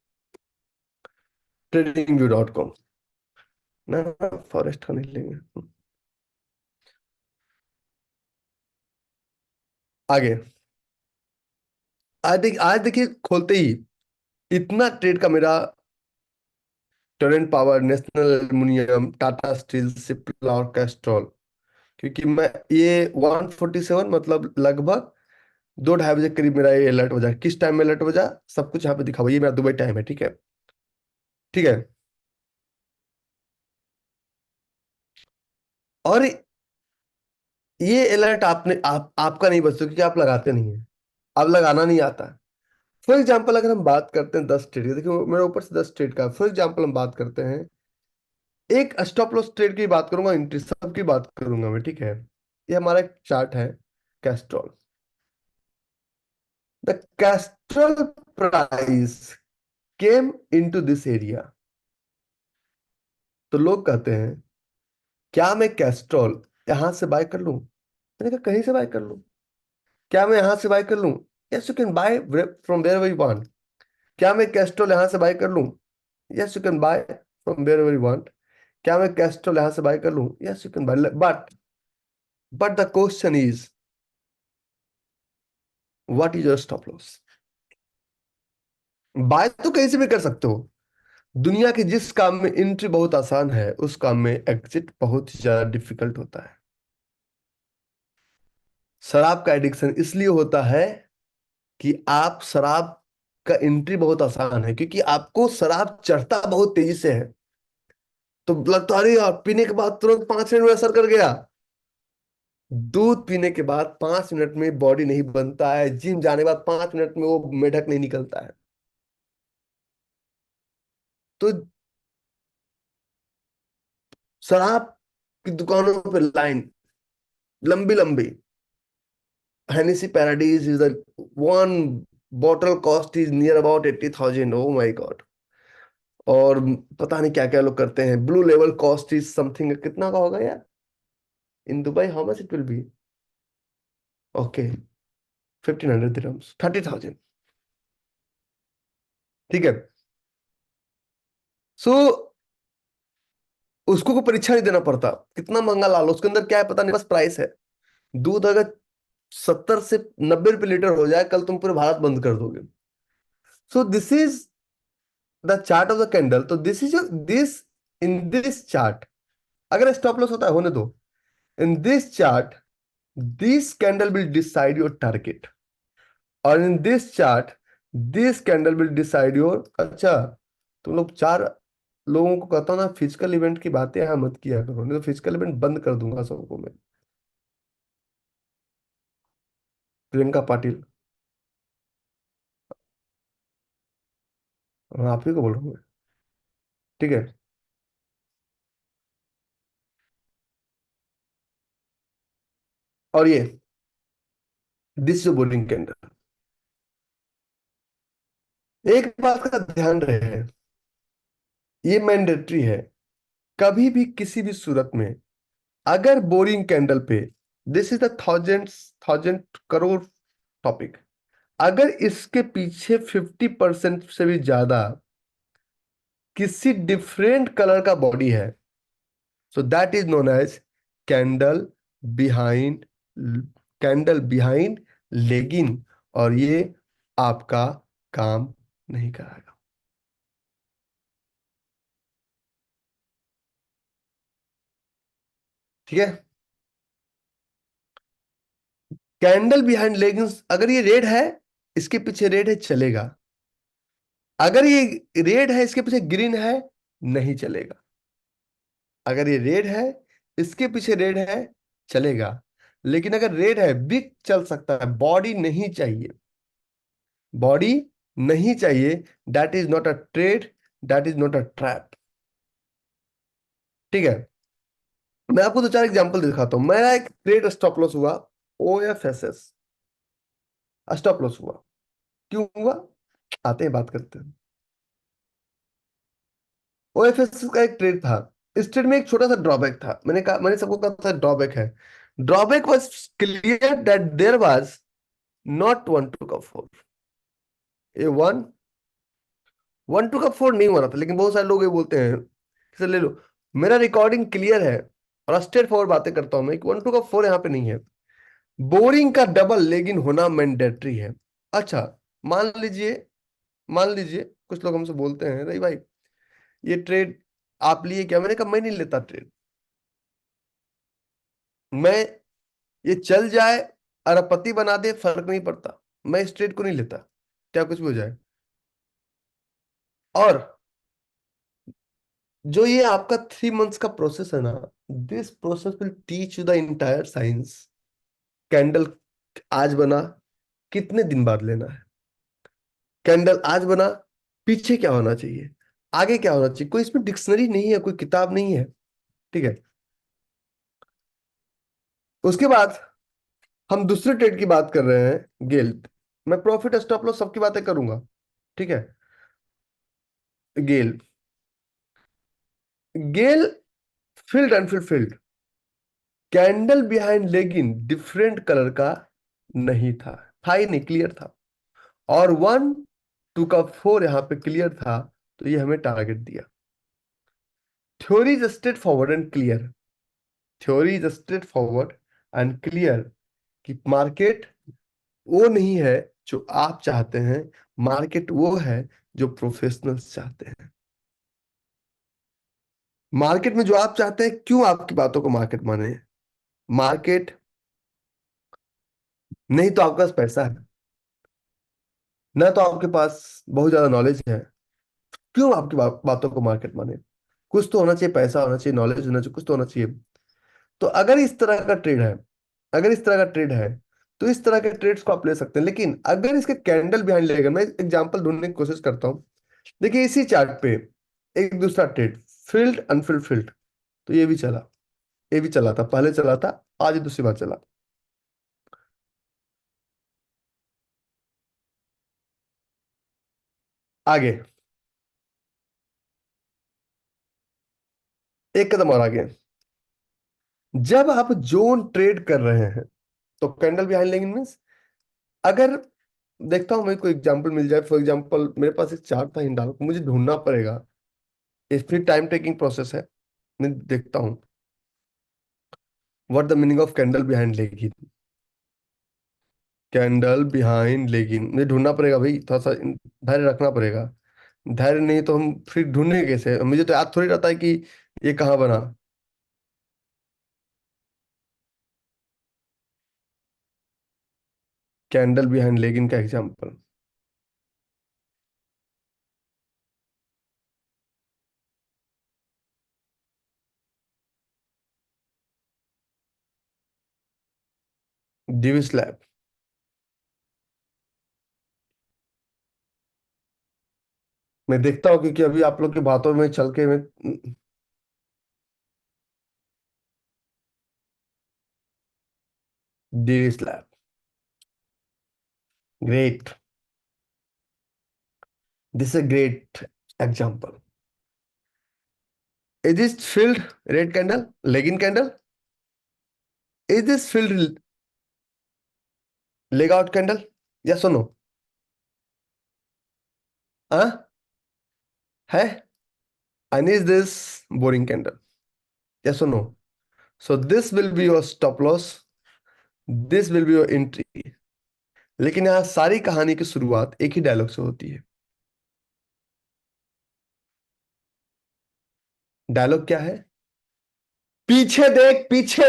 tradingview.com, ना फॉरेस्ट का नहीं लेंगे। आगे, आज देखिए खोलते ही इतना ट्रेड का मेरा, Torrent power, national aluminium, Tata steel, Cipla और कैस्ट्रॉल, क्योंकि मैं ये 147 मतलब लगभग 2 ढाई बजे करीब मेरा ये अलर्ट हो जाए। किस टाइम में अलर्ट हो जाए सब कुछ यहाँ पे दिखा हुआ है। ये मेरा दुबई टाइम है। ठीक है, ठीक है। और ये अलर्ट आपका नहीं बचता, क्योंकि आप लगाते नहीं है, आप लगाना नहीं आता। फॉर एग्जाम्पल अगर हम बात करते हैं 10 ट्रेड की, देखिए मेरे ऊपर से 10 ट्रेड का, फॉर एग्जाम्पल हम बात करते हैं, एक स्टॉप लॉस ट्रेड की बात करूंगा, इंट्री सब की बात करूंगा मैं। ठीक है, ये हमारा एक चार्ट है, Castrol. The Castrol price came into this area. तो लोग कहते हैं क्या मैं कैस्ट्रॉल यहां से बाय कर लूं? मैंने कहा कहीं से बाय कर लूं? क्या मैं यहां से बाय कर लूं? Yes you can buy from wherever you want. क्या मैं कैस्ट्रॉल यहां से बाय कर लूं? Yes you can buy from wherever you want. क्या मैं कैस्ट्रोल यहां से बाय कर लूं? Yes you can buy, but the question is what is your stop loss? Buy तो कहीं से भी कर सकते हो। दुनिया के जिस काम में एंट्री बहुत आसान है, उस काम में एग्जिट बहुत ही ज्यादा डिफिकल्ट होता है। शराब का एडिक्शन इसलिए होता है कि आप शराब का एंट्री बहुत आसान है, क्योंकि आपको शराब चढ़ता बहुत तेजी से है। तो लगता है, अरे यार, पीने के बाद तुरंत 5 मिनट में असर कर गया। दूध पीने के बाद 5 मिनट में बॉडी नहीं बनता है, जिम जाने के बाद 5 मिनट में वो मेढक नहीं निकलता है। तो शराब की दुकानों पे लाइन लंबी लंबी। Hennessy Paradise is the one bottle cost is near about 80,000। Oh my God. और पता नहीं क्या क्या लोग करते हैं। ब्लू लेवल कॉस्ट इज समथिंग, कितना का होगा यार in Dubai? How much it will be? Okay, 1,500 dirhams, 30,000। ठीक है। सो उसको कोई परीक्षा नहीं देना पड़ता कितना महंगा ला लो, उसके अंदर क्या है पता नहीं, बस प्राइस है। दूध अगर 70 से 90 रुपए लीटर हो जाए, कल तुम पूरे भारत बंद कर दोगे। So this is the chart of the candle. तो this is this in this chart, अगर स्टॉप लॉस होता है होने दो। In this chart, this candle will decide your target, और in this chart, this candle will decide your. अच्छा, तुम लोग चार लोगों को कहता हूं ना, फिजिकल इवेंट की बातें यहां मत किया करो, नहीं तो फिजिकल इवेंट बंद कर दूंगा सबको मैं। प्रियंका पाटिल। हाँ, आप ही को बोल रहा हूँ मैं। ठीक है। और ये दिस जो बोलिंग कैंडल, एक बात का ध्यान रहे, ये मैंडेटरी है। कभी भी किसी भी सूरत में अगर बोरिंग कैंडल पे, this is the thousand crore topic, अगर इसके पीछे 50% से भी ज्यादा किसी डिफरेंट कलर का बॉडी है, so that is known as candle behind, candle behind leg in, और ये आपका काम नहीं कराएगा। ठीक है। कैंडल बिहाइंड लेगिंस, अगर ये रेड है, इसके पीछे रेड है, चलेगा। अगर ये रेड है, इसके पीछे ग्रीन है, नहीं चलेगा। अगर ये रेड है, इसके पीछे रेड है, चलेगा। लेकिन अगर रेड है, बिग चल सकता है, बॉडी नहीं चाहिए, बॉडी नहीं चाहिए। That is not a trade, that is not a trap. ठीक है। मैं आपको दो चार एग्जांपल दिखाता हूं। मेरा एक ट्रेड स्टॉप लॉस हुआ, O F S S, stop loss हुआ। क्यों हुआ? आते हैं, बात करते हैं। ओ एफ एस का एक ट्रेड था। इस ट्रेड में एक छोटा सा ड्रॉबैक था। मैंने सबको कहा था ड्रॉबैक है। Drawback was clear that there was not 1 to 4। ये वन टू का फोर नहीं हो रहा था, लेकिन बहुत सारे लोग ये बोलते हैं कि सर ले लो, मेरा रिकॉर्डिंग क्लियर है और स्ट्रेट फॉरवर्ड बातें करता हूं मैं कि 1 to 4 यहाँ पे नहीं है। बोरिंग का डबल लेगिन होना मैंडेटरी है। अच्छा, मान लीजिए, मान लीजिए कुछ लोग हमसे बोलते हैं, नहीं भाई ये ट्रेड आप लिए क्या? मैंने कहा मैं नहीं लेता ट्रेड। मैं, ये चल जाए, अरबपति बना दे, फर्क नहीं पड़ता, मैं इस ट्रेड को नहीं लेता, क्या कुछ भी हो जाए। और जो ये आपका 3 मंथ्स का प्रोसेस है ना, this process will teach you the entire science. Candle आज बना, कितने दिन बाद लेना है? कैंडल आज बना, पीछे क्या होना चाहिए, आगे क्या होना चाहिए? कोई इसमें डिक्शनरी नहीं है, कोई किताब नहीं है। ठीक है। उसके बाद हम दूसरे ट्रेड की बात कर रहे हैं, गेल। मैं प्रॉफिट स्टॉप लॉस सबकी बातें करूंगा। ठीक है। GAIL, GAIL field unfulfilled, candle behind leg in different colour का नहीं था ही नहीं, क्लियर था। और 1 to 4 यहाँ पे क्लियर था, तो ये हमें टारगेट दिया। Theory is straight forward and clear. Theory is straight forward and clear कि मार्केट वो नहीं है जो आप चाहते हैं, मार्केट वो है जो प्रोफेशनल्स चाहते हैं। मार्केट में जो आप चाहते हैं, क्यों आपकी बातों को मार्केट माने? मार्केट नहीं तो आपके पास पैसा है, ना तो आपके पास बहुत ज्यादा नॉलेज है, क्यों आपकी बातों को मार्केट माने? कुछ तो होना चाहिए, पैसा होना चाहिए, नॉलेज होना चाहिए, कुछ तो होना चाहिए। तो अगर इस तरह का ट्रेड है, अगर इस तरह का ट्रेड है, तो इस तरह के ट्रेड्स को आप ले सकते हैं। लेकिन अगर इसके कैंडल बिहाइंड लेगा, मैं एग्जांपल ढूंढने की कोशिश करता हूँ। देखिए इसी चार्ट पे एक दूसरा ट्रेड, फिल्ड अनफिल्ड फिल्ड, तो ये भी चला, ये भी चला था, पहले चला था, आज ये दूसरी बार चला। आगे, एक कदम और आगे, जब आप जोन ट्रेड कर रहे हैं तो कैंडल बिहाइंड लेगिंग मीन्स, अगर देखता हूं मैं कोई एग्जांपल मिल जाए, फॉर एग्जांपल मेरे पास एक चार्ट था हिंडाल्को, मुझे ढूंढना पड़ेगा, ये फिर टाइम टेकिंग प्रोसेस है। मैं देखता हूँ what the meaning of candle behind leg in. Candle behind leg in मुझे ढूंढना पड़ेगा भाई, थोड़ा सा धैर्य रखना पड़ेगा। धैर्य नहीं तो हम फिर ढूंढेंगे कैसे? मुझे तो याद थोड़ी रहता है कि ये कहाँ बना। कैंडल बिहाइंड लेगिंग का एग्जांपल, डिविस लैब। मैं देखता हूँ क्योंकि अभी आप लोग की बातों में चल के मैं, Divi's Lab, great, this is great example. Is this field red candle, leg in candle? Is this field leg out candle? Yes और नो? हाँ, है। And is this boring candle? Yes और no? So this will be your stop loss, this will be your entry. लेकिन यहाँ सारी कहानी की शुरुआत एक ही डायलॉग से होती है। डायलॉग क्या है? पीछे देख पीछे,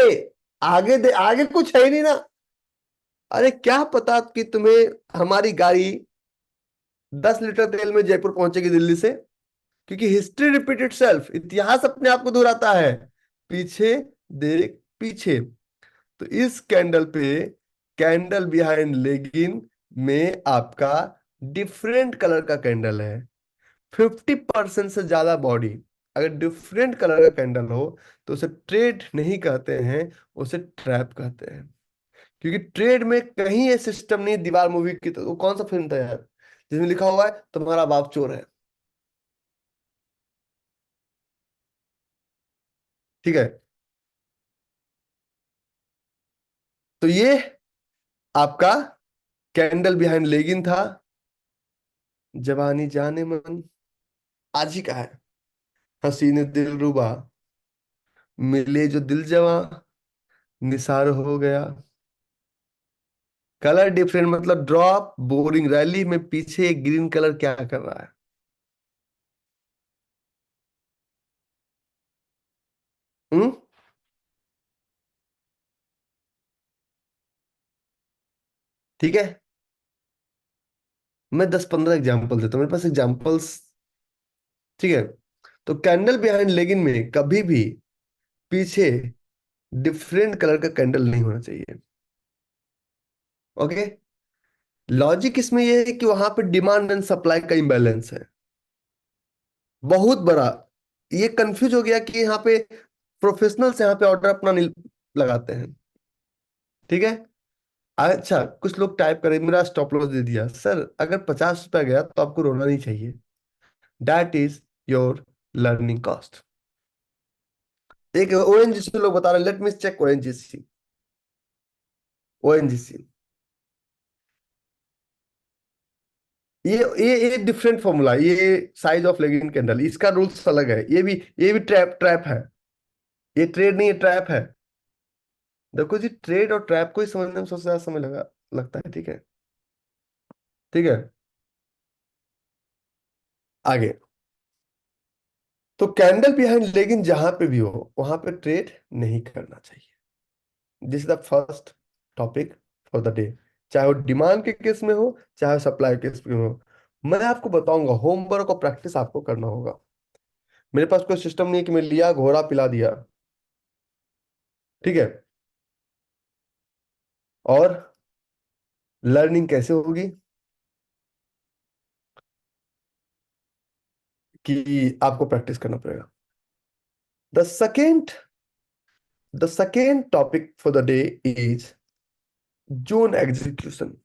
आगे दे, आगे कुछ है ही नहीं ना। अरे क्या पता कि तुम्हें हमारी गाड़ी 10 लीटर तेल में जयपुर पहुंचेगी दिल्ली से, क्योंकि हिस्ट्री रिपीट इटसेल्फ, इतिहास अपने आप को दोहराता है। पीछे देख पीछे। तो इस कैंडल पे, कैंडल बिहाइंड लेगिन में आपका डिफरेंट कलर का कैंडल है, 50% से ज्यादा बॉडी। अगर डिफरेंट कलर का कैंडल हो तो उसे ट्रेड नहीं कहते हैं, उसे ट्रैप कहते हैं। क्योंकि ट्रेड में कहीं ये सिस्टम नहीं, दीवार मूवी की तो वो कौन सा फिल्म था यार जिसमें लिखा हुआ है तुम्हारा बाप चोर है? ठीक है, तो ये आपका कैंडल बिहाइंड लेगिन था। जवानी जाने मन, आज ही का है। हसीने दिल रुबा, मिले जो दिल जवां, निसार हो गया। कलर डिफरेंट मतलब ड्रॉप बोरिंग रैली में पीछे ग्रीन कलर क्या कर रहा है? हम्म? ठीक है, मैं 10-15 एग्जांपल देता हूँ, मेरे पास एग्जांपल्स। ठीक है, तो कैंडल बिहाइंड लेगिन में कभी भी पीछे डिफरेंट कलर का कैंडल नहीं होना चाहिए। ओके, लॉजिक इसमें यह है कि वहां पे डिमांड एंड सप्लाई का इम्बैलेंस है बहुत बड़ा। ये कंफ्यूज हो गया कि यहाँ पे प्रोफेशनल्स यहाँ पे ऑर्डर अपना नहीं लगाते हैं। ठीक है, अच्छा कुछ लोग टाइप करें मेरा स्टॉप लॉस दे दिया सर, अगर 50 रुपया गया तो आपको रोना नहीं चाहिए, that is your learning cost. एक ओएनजीसी लोग बता रहे हैं, let me check ONGC. ONGC ये डिफरेंट फॉर्मूला, ये साइज ऑफ लेगिंग कैंडल, इसका रूल्स अलग है। ये भी ट्रैप ट्रैप है। ये ट्रेड नहीं है, ट्रैप है। देखो जी, ट्रेड और ट्रैप को ही समझने में सबसे ज्यादा समय लगता है। ठीक है। ठीक है। आगे। तो कैंडल बिहाइंड लेगिंग जहां पे भी हो वहां पे ट्रेड नहीं करना चाहिए। This is the first topic for the day. चाहे वो डिमांड के केस में हो, चाहे सप्लाई के केस में हो। मैं आपको बताऊंगा, होमवर्क और प्रैक्टिस आपको करना होगा। मेरे पास कोई सिस्टम नहीं है कि मैं लिया घोड़ा पिला दिया। ठीक है। और लर्निंग कैसे होगी? कि आपको प्रैक्टिस करना पड़ेगा। The second the second topic for the day is zone execution.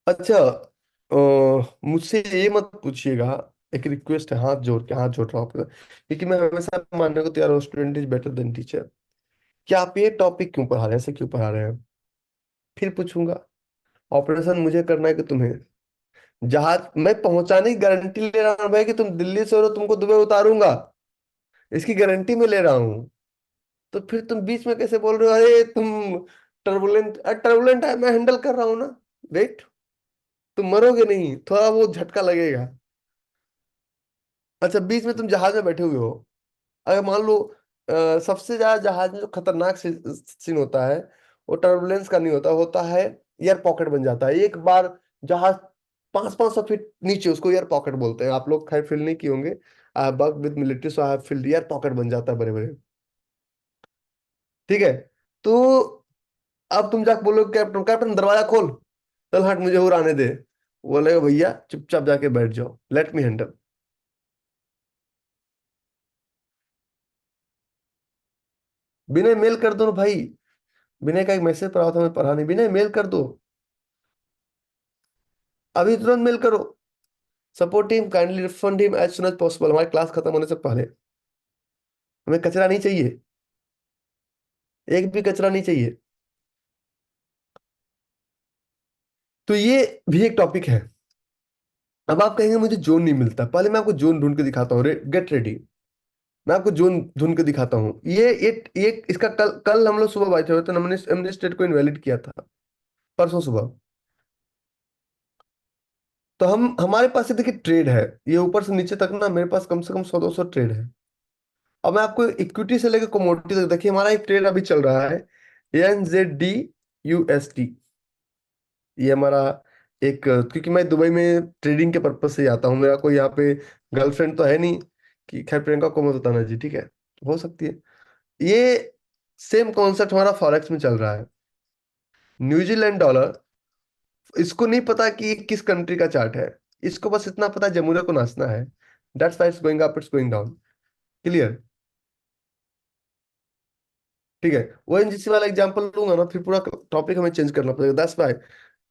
अच्छा, मुझसे ये मत पूछिएगा। एक रिक्वेस्ट है, हाथ जोड़ रहा हूँ आपका, क्योंकि मैं हमेशा मानने को तैयार हूँ student is better than teacher. क्या आप ये टॉपिक क्यों पढ़ा रहे हैं, ऐसे क्यों पढ़ा रहे हैं? फिर पूछूंगा। ऑपरेशन मुझे करना है कि तुम्हें? जहाज मैं पहुंचाने की गारंटी ले रहा हूँ भाई, कि तुम दिल्ली से हो तुमको दुबई उतारूंगा, इसकी गारंटी मैं ले रहा हूँ। तो फिर तुम बीच में कैसे बोल रहे हो, अरे तुम टर्बुलेंट? टर्बुलेंट है, मैं हैंडल कर रहा हूँ ना। वेट, तुम मरोगे नहीं, थोड़ा वो झटका लगेगा। अच्छा, बीच में तुम जहाज में बैठे हुए हो, अगर मान लो सबसे ज्यादा जहाज में जो खतरनाक सीन होता है, वो टर्बुलेंस का नहीं होता, होता है एयर पॉकेट बन जाता है एक बार। जहाज 500-500 फीट नीचे, उसको एयर पॉकेट बोलते हैं। आप लोग खैर फील नहीं किए होंगे। I work with military, so I have field. Air pocket बन जाता है बड़े बड़े। ठीक है। तो अब तुम जाके बोलो, कैप्टन कैप्टन दरवाजा खोल, चल हट मुझे और आने दे। बोलेगा भैया चुपचाप जाके बैठ जाओ, लेट मी हैंडल। विनय मेल कर दो ना भाई। विनय का एक मैसेज पढ़ा था, मैं पढ़ा नहीं। विनय मेल कर दो, अभी तुरंत मेल करो। Support team kindly refund him as soon as possible. हमारी क्लास खत्म होने से पहले। हमें कचरा नहीं चाहिए, एक भी कचरा नहीं चाहिए। तो ये भी एक टॉपिक है। अब आप कहेंगे मुझे जोन नहीं मिलता, पहले मैं आपको जोन ढूंढ के दिखाता हूँ। Get ready. मैं आपको जोन ढूंढ के दिखाता हूँ। ये इसका कल कल हम लोग सुबह बैठे हुए थे, हमने स्टेट को इनवैलिड किया था परसों सुबह। तो हम हमारे पास ये देखिए ट्रेड है, ये ऊपर से नीचे तक ना, मेरे पास कम से कम 100-200 ट्रेड है। अब मैं आपको इक्विटी से लेकर कमोडिटी तक देखिए, हमारा एक ट्रेड अभी चल रहा है, NZD USD। ये हमारा एक, क्योंकि मैं दुबई में ट्रेडिंग के पर्पज से जाता हूँ, मेरा कोई यहाँ पे गर्लफ्रेंड तो है नहीं कि, खैर प्रियंका को मत बताना जी, ठीक है। हो सकती है। ये सेम कॉन्सेप्ट हमारा फॉरेक्स में चल रहा है। न्यूजीलैंड डॉलर, इसको नहीं पता कि ये किस कंट्री का चार्ट है। इसको बस इतना पता है जमुना को नाचना है। That's why it's going up, it's going down. Clear? ठीक है। ONGC वाला एग्जांपल लूंगा ना, फिर पूरा टॉपिक हमें चेंज करना पड़ेगा। That's why.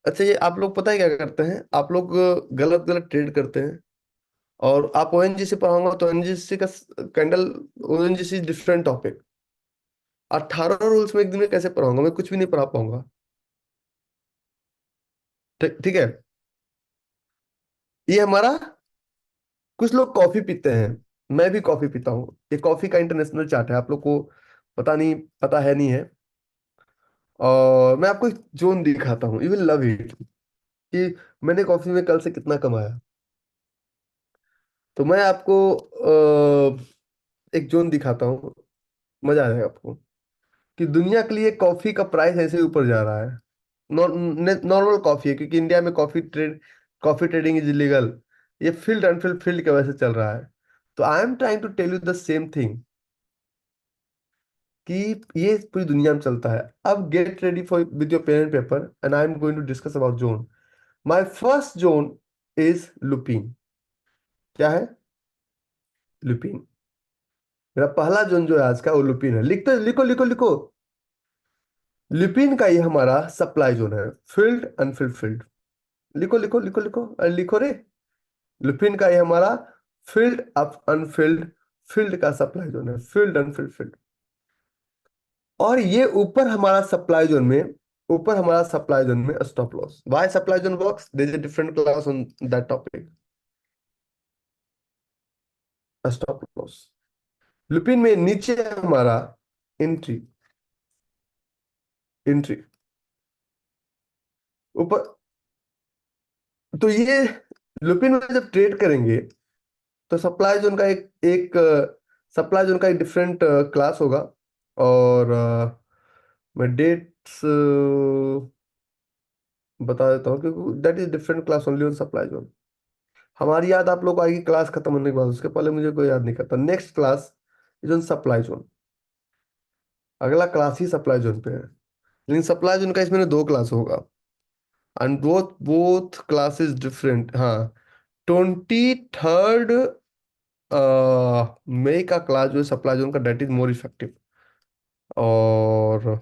अच्छा, ये आप लोग पता है क्या करते हैं? आप लोग गलत गलत ट्रेड करते हैं। और आप ONGC पढ़ाऊंगा तो ONGC का candle, ONGC different topic. 18 rules में एक दिन में कैसे पढ़ाऊंगा? मैं कुछ भी नहीं पढ़ा पाऊंगा। ठीक ठीक है। ये हमारा, कुछ लोग कॉफी पीते हैं, मैं भी कॉफी पीता हूँ। ये कॉफी का इंटरनेशनल चार्ट है, आप लोग को पता नहीं, पता है नहीं है। और मैं आपको एक जोन दिखाता हूँ, यू विल लव इट, कि मैंने कॉफी में कल से कितना कमाया। तो मैं आपको एक जोन दिखाता हूँ, मजा आएगा आपको। कि दुनिया के लिए कॉफी का प्राइस ऐसे ही ऊपर जा रहा है। नॉर्मल कॉफी है, क्योंकि इंडिया में कॉफी ट्रेडिंग इज इलीगल। ये फील्ड अनफील्ड फील्ड की वजह से चल रहा है। तो I am trying to tell you the same thing, कि ये पूरी दुनिया में चलता है। अब get ready for with your pen and paper, and I am going to discuss about zone. My first zone is Lupin. क्या है? लुपिन। मेरा पहला जोन जो है आज का, वो लुपिन है। लिखते लिखो लिखो लिखो। लुपिन का ये हमारा सप्लाई जोन है, फील्ड अनफिल्ड फील्ड। लिखो लिखो लिखो लिखो, अरे लिखो रे। लुपिन का ये हमारा फील्ड अप अनफिल्ड फील्ड का सप्लाई जोन है, फील्ड अनफिल्ड फील्ड। और ये ऊपर हमारा सप्लाई जोन में ऊपर हमारा सप्लाई जोन में stop loss. Why supply zone works, there is a different class on that topic. Stop loss. Lupin में नीचे हमारा एंट्री, एंट्री ऊपर। तो ये लुपिन में जब ट्रेड करेंगे तो सप्लाई जोन का एक एक सप्लाई जोन का एक डिफरेंट क्लास होगा। और मैं डेट्स बता देता हूँ क्योंकि that is different class only on supply zone. हमारी याद आप लोग को आएगी क्लास खत्म होने के बाद, उसके पहले मुझे कोई याद नहीं करता। Next class is on supply zone. अगला क्लास ही सप्लाई जोन पे है, लेकिन सप्लाई जोन का इसमें दो क्लास होगा। And both both classes different. हाँ, 23rd मई का क्लास जो है सप्लाई जोन का, डेट इज मोर इफेक्टिव। और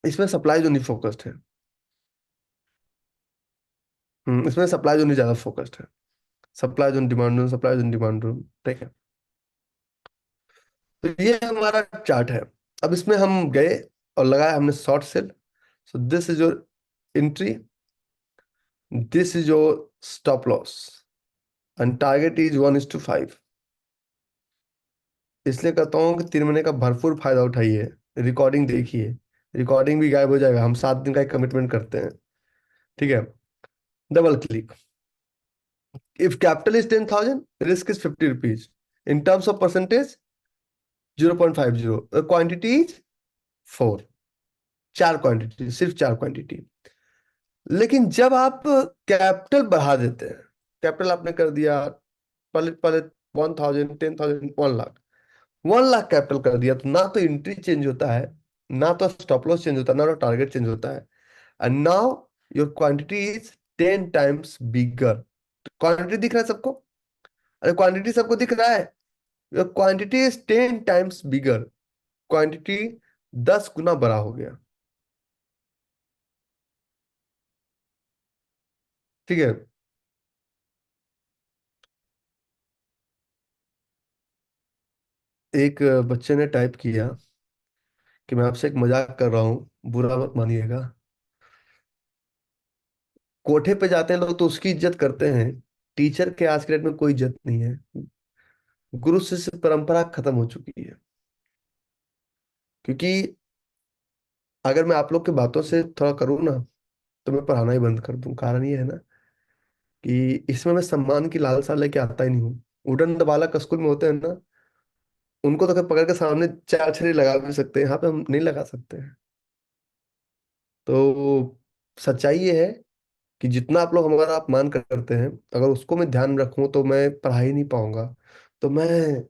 इसमें सप्लाई जोन ही फोकस्ड है। इसमें सप्लाई जोन ही ज्यादा फोकस्ड है। Supply zone demand zone, supply zone demand zone. ठीक है। तो ये हमारा चार्ट है। अब इसमें हम गए और लगाया हमने short cell. So this is your entry, this is your stop loss, and target is 1:5। इसलिए कहता हूँ कि 3 महीने का भरपूर फायदा उठाइए। रिकॉर्डिंग देखिए, रिकॉर्डिंग भी गायब हो जाएगा। हम 7 दिन का एक कमिटमेंट करते हैं। ठीक है। Double click. If capital is 10,000, risk is 50 rupees. In terms of percentage 0.50। Quantity is 4। 4 quantity, सिर्फ 4 क्वांटिटी। लेकिन जब आप कैपिटल बढ़ा देते हैं, कैपिटल आपने कर दिया पहले पहले 1,000, 10,000, 1 लाख, 1 लाख कैपिटल कर दिया, तो ना तो एंट्री चेंज होता है, ना तो स्टॉप लॉस चेंज होता है, ना तो टारगेट चेंज होता है। And now your quantity is 10 times bigger. Quantity दिख रहा है सबको? अरे क्वांटिटी सबको दिख रहा है? Your quantity is 10 times bigger. Quantity 10 गुना बड़ा हो गया। ठीक है। एक बच्चे ने टाइप किया कि मैं आपसे एक मजाक कर रहा हूँ, बुरा मत मानिएगा। कोठे पे जाते हैं लोग तो उसकी इज्जत करते हैं, टीचर के आज के डेट में कोई इज्जत नहीं है। गुरु शिष्य परंपरा खत्म हो चुकी है। क्योंकि अगर मैं आप लोग की बातों से थोड़ा करूँ ना, तो मैं पढ़ाना ही बंद कर दूं। कारण ये है ना कि इसमें मैं सम्मान की लालसा लेके आता ही नहीं हूँ। उड़न दबालक स्कूल में होते हैं ना, उनको तो अगर पकड़ के सामने चार छड़ी लगा भी सकते हैं, यहाँ पे हम नहीं लगा सकते हैं। तो सच्चाई ये है कि जितना आप लोग हमारा अपमान करते हैं, अगर उसको मैं ध्यान रखूं तो मैं पढ़ा ही नहीं पाऊंगा। तो मैं,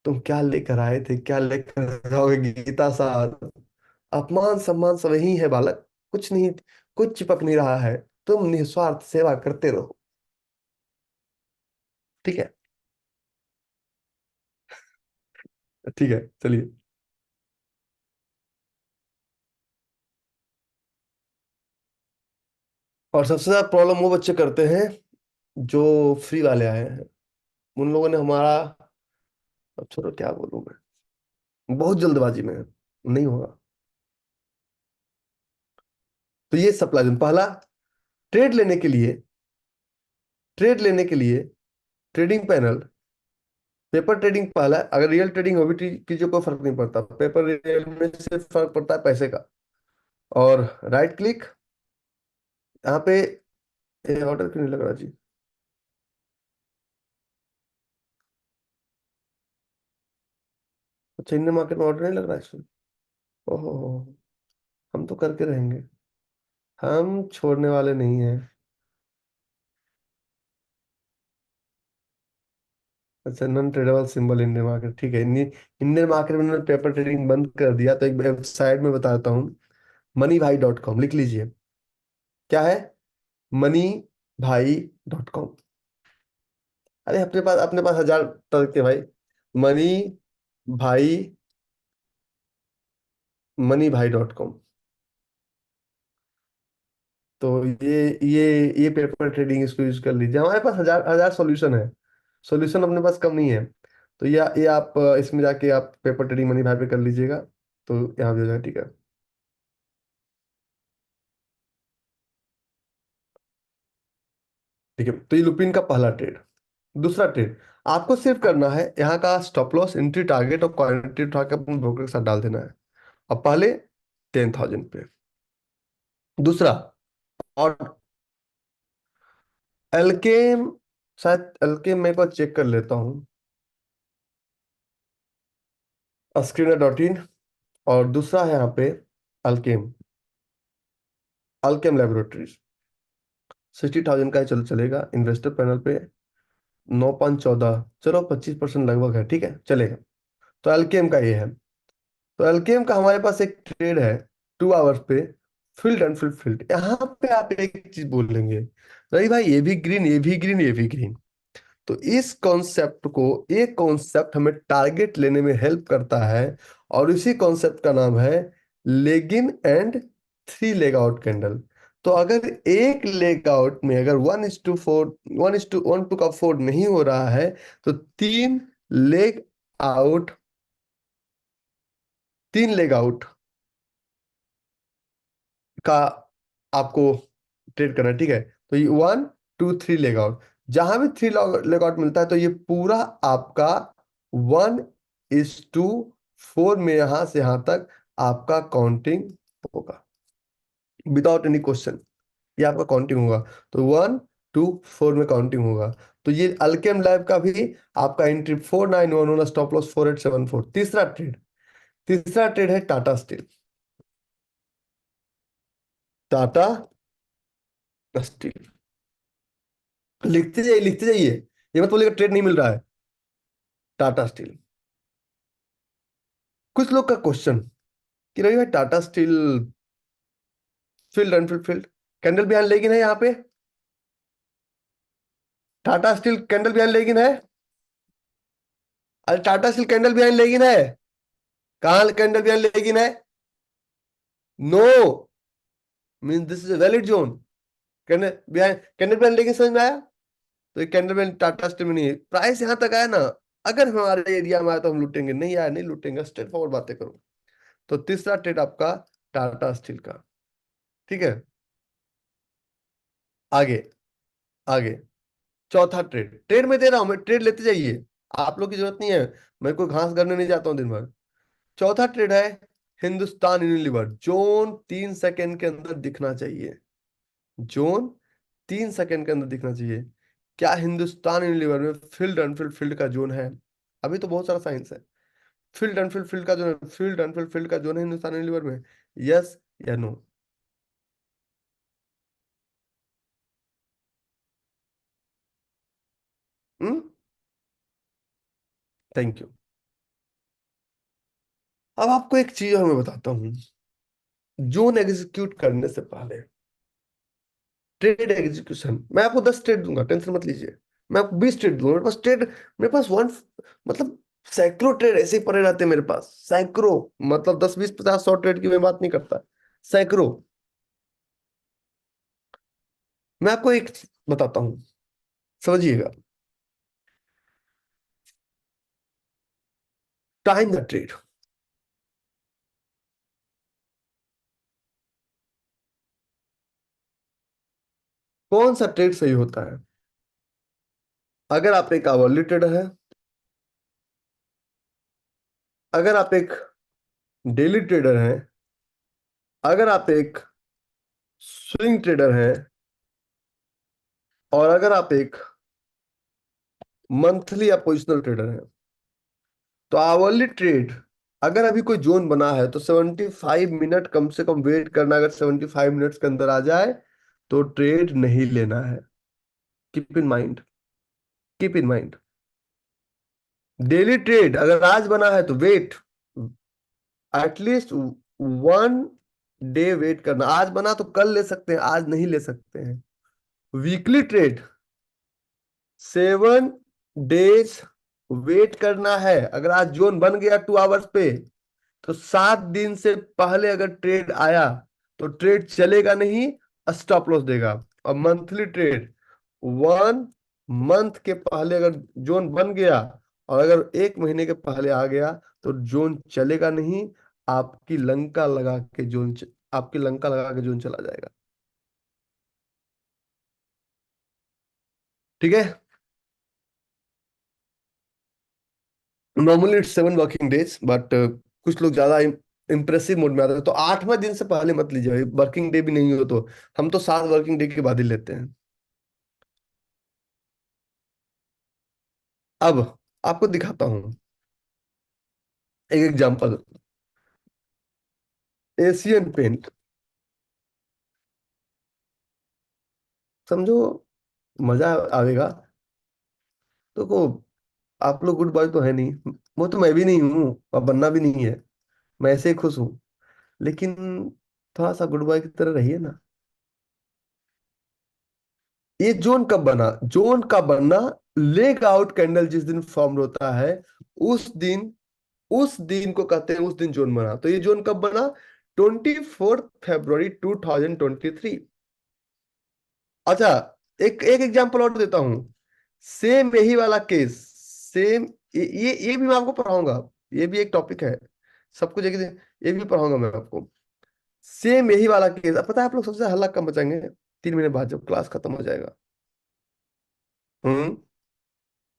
तुम क्या लेकर आए थे, क्या लेकर जाओगे गीता सार? अपमान सम्मान सब यही है बालक, कुछ नहीं, कुछ चिपक नहीं रहा है। तुम निस्वार्थ सेवा करते रहो। ठीक है। ठीक है, चलिए। और सबसे ज्यादा प्रॉब्लम वो बच्चे करते हैं जो फ्री वाले आए हैं। उन लोगों ने हमारा, अब छोड़ो क्या बोलूं मैं, बहुत जल्दबाजी में है, नहीं होगा। तो ये सप्लाई जोन पहला। ट्रेड लेने के लिए, ट्रेड लेने के लिए ट्रेडिंग पैनल, पेपर ट्रेडिंग पहला है। अगर रियल ट्रेडिंग हो भी कीजिए, कोई फर्क नहीं पड़ता। पेपर रियल में सिर्फ फर्क पड़ता है पैसे का। और राइट क्लिक यहाँ पे। ऑर्डर क्यों नहीं लग रहा जी? अच्छा, इंडियन मार्केट में ऑर्डर नहीं लग रहा है इसमें। ओहो, हम तो करके रहेंगे, हम छोड़ने वाले नहीं हैं। अच्छा, non tradable symbol Indian market, ठीक है। इंडियन मार्केट में उन्होंने पेपर ट्रेडिंग बंद कर दिया, तो एक वेबसाइट में बताता हूँ। moneyभाई.com लिख लीजिए। क्या है? moneyभाई.com। अरे अपने पास हजार तरह के भाई। मनी भाई, moneyभाई.com। तो ये पेपर ट्रेडिंग इसको यूज कर लीजिए। हमारे पास हजार हजार सॉल्यूशन है, सॉल्यूशन अपने पास कम नहीं है। तो ये आप इसमें जाके आप पेपर ट्रेडिंग मनी भाई पे कर लीजिएगा, तो यहाँ भी हो जाएगा। ठीक है। ठीक है, तो ये लुपिन का पहला ट्रेड। दूसरा ट्रेड, आपको सिर्फ करना है यहाँ का स्टॉप लॉस, एंट्री, टारगेट और क्वांटिटी उठा के अपने ब्रोकर के साथ डाल देना है। अब पहले 10,000 पे। दूसरा, और एल्केम, शायद एल्केम मैं एक बार चेक कर लेता हूँ, स्क्रीनर.इन। और दूसरा है यहाँ पे अल्केम, अल्केम लेबोरेटरीज। 60,000 का ही चलेगा इन्वेस्टर पैनल पे। 9, 5, 14, चलो 25% लगभग है, ठीक है चलेगा। तो एल्केम का ये है। तो एल्केम का हमारे पास एक ट्रेड है 2 आवर्स पे, फील्ड एंड फील्ड। यहाँ पे आप एक चीज बोल लेंगे, रही भाई ये भी ग्रीन, ये भी ग्रीन, ये भी ग्रीन। तो इस कॉन्सेप्ट को, एक कॉन्सेप्ट हमें टारगेट लेने में हेल्प करता है, और इसी कॉन्सेप्ट का नाम है leg in and 3 leg out candle. तो अगर एक लेग आउट में अगर 1:4, 1:1 का 4 नहीं हो रहा है, तो 3 लेग आउट, 3 लेग आउट का आपको ट्रेड करना है, ठीक है। तो ये 1, 2, 3 लेग आउट, जहां भी 3 लेग आउट मिलता है, तो ये पूरा आपका 1:4 में यहां से यहां तक आपका काउंटिंग होगा, विदाउट एनी क्वेश्चन। ये आपका काउंटिंग होगा। तो 1, 2, 4 में काउंटिंग होगा। तो ये अल्केम लैब का भी आपका एंट्री 491, स्टॉप लॉस 4874। तीसरा ट्रेड है टाटा स्टील। टाटा स्टील, लिखते जाइए, लिखते जाइए, ये मत बोलिएगा ट्रेड नहीं मिल रहा है। टाटा स्टील, कुछ लोग का क्वेश्चन कि रवि भाई Tata Steel field and field candle behind leg in है यहाँ पे, Tata steel candle behind leg in है। अरे Tata steel candle behind leg in है, कहाँ कैंडल बिहान लेकिन है? No, mean this is a valid zone. Candle behind leg in समझ में आया? तो ये कैंडल बिहान टाटा स्टील में नहीं है, प्राइस यहाँ तक आया ना, अगर हमारे एरिया में आया तो हम लूटेंगे, नहीं आया नहीं लूटेंगे, स्ट्रेट फॉरवर्ड बातें करो। तो तीसरा ट्रेड आपका टाटा स्टील का, ठीक है। आगे, आगे चौथा ट्रेड, ट्रेड में दे रहा हूं मैं, ट्रेड लेते जाइए, आप लोग की जरूरत नहीं है, मैं कोई घास करने नहीं जाता हूं दिन भर। चौथा ट्रेड है हिंदुस्तान यूनिलीवर। जोन 3 सेकंड के अंदर दिखना चाहिए, जोन 3 सेकंड के अंदर दिखना चाहिए। क्या हिंदुस्तान यूनिलीवर में फील्ड अनफील्ड फील्ड का जोन है? अभी तो बहुत सारा साइंस है। फील्ड अनफील्ड फील्ड का जोन है, फील्ड अनफील्ड फील्ड का जोन है हिंदुस्तान यूनिलीवर में, यस या नो? Hmm, thank you. अब आपको एक चीज और मैं बताता हूँ, जोन एग्जीक्यूट करने से पहले, ट्रेड एग्जीक्यूशन, मैं आपको 10 ट्रेड दूंगा, टेंशन मत लीजिए। मैं आपको 20 ट्रेड दूंगा, मेरे पास ट्रेड, मेरे पास वन, मतलब सैकड़ों ट्रेड ऐसे ही पड़े रहते हैं मेरे पास, सैकड़ों, मतलब 10, 20, 50, 100 ट्रेड की मैं बात नहीं करता, सैकड़ों। मैं आपको एक बताता हूँ, समझिएगा। टाइम द ट्रेड, कौन सा ट्रेड सही होता है? अगर आप एक आवरली ट्रेडर है, अगर आप एक डेली ट्रेडर है, अगर आप एक स्विंग ट्रेडर है, और अगर आप एक मंथली या पोजिशनल ट्रेडर है। तो आवरली ट्रेड, अगर अभी कोई जोन बना है तो 75 मिनट कम से कम वेट करना, अगर 75 मिनट्स के अंदर आ जाए तो ट्रेड नहीं लेना है। Keep in mind, keep in mind. Daily trade अगर आज बना है तो वेट, एटलीस्ट 1 डे वेट करना, आज बना तो कल ले सकते हैं, आज नहीं ले सकते हैं। वीकली ट्रेड 7 डेज वेट करना है, अगर आज जोन बन गया 2 आवर्स पे, तो 7 दिन से पहले अगर ट्रेड आया तो ट्रेड चलेगा नहीं, स्टॉप लॉस देगा। और मंथली ट्रेड 1 मंथ के पहले अगर जोन बन गया, और अगर 1 महीने के पहले आ गया, तो जोन चलेगा नहीं, आपकी लंका लगा के जोन, आपकी लंका लगा के जोन चला जाएगा। ठीक है। Normally it's 7 working days, but कुछ लोग ज्यादा इम्प्रेसिव मोड में आते हैं, तो 8वें दिन से पहले मत लीजिए, वर्किंग डे भी नहीं हो तो। हम तो 7 वर्किंग डे के बाद ही लेते हैं। अब आपको दिखाता हूँ एक एग्जांपल। एशियन पेंट, समझो, मजा आएगा। तो को आप लोग गुड बॉय तो है नहीं, वो तो मैं भी नहीं हूँ और बनना भी नहीं है। मैं ऐसे ही खुश हूँ, लेकिन थोड़ा सा गुड बॉय की तरह रहिए ना। ये जोन कब बना? जोन का बनना, लेग आउट कैंडल जिस दिन फॉर्म होता है, उस दिन, उस दिन को कहते हैं, उस दिन जोन बना। तो ये जोन कब बना? 24 फरवरी 2023। अच्छा, एक एक एग्जांपल और देता हूं। सेम यही वाला केस, सेम, ये भी मैं आपको पढ़ाऊंगा। ये भी एक टॉपिक है, सबको जगह ये भी पढ़ाऊंगा मैं आपको। सेम यही वाला केस। अब पता है आप लोग सबसे हल्ला कब मचाएंगे? 3 महीने बाद, जब क्लास खत्म हो जाएगा। हम्म।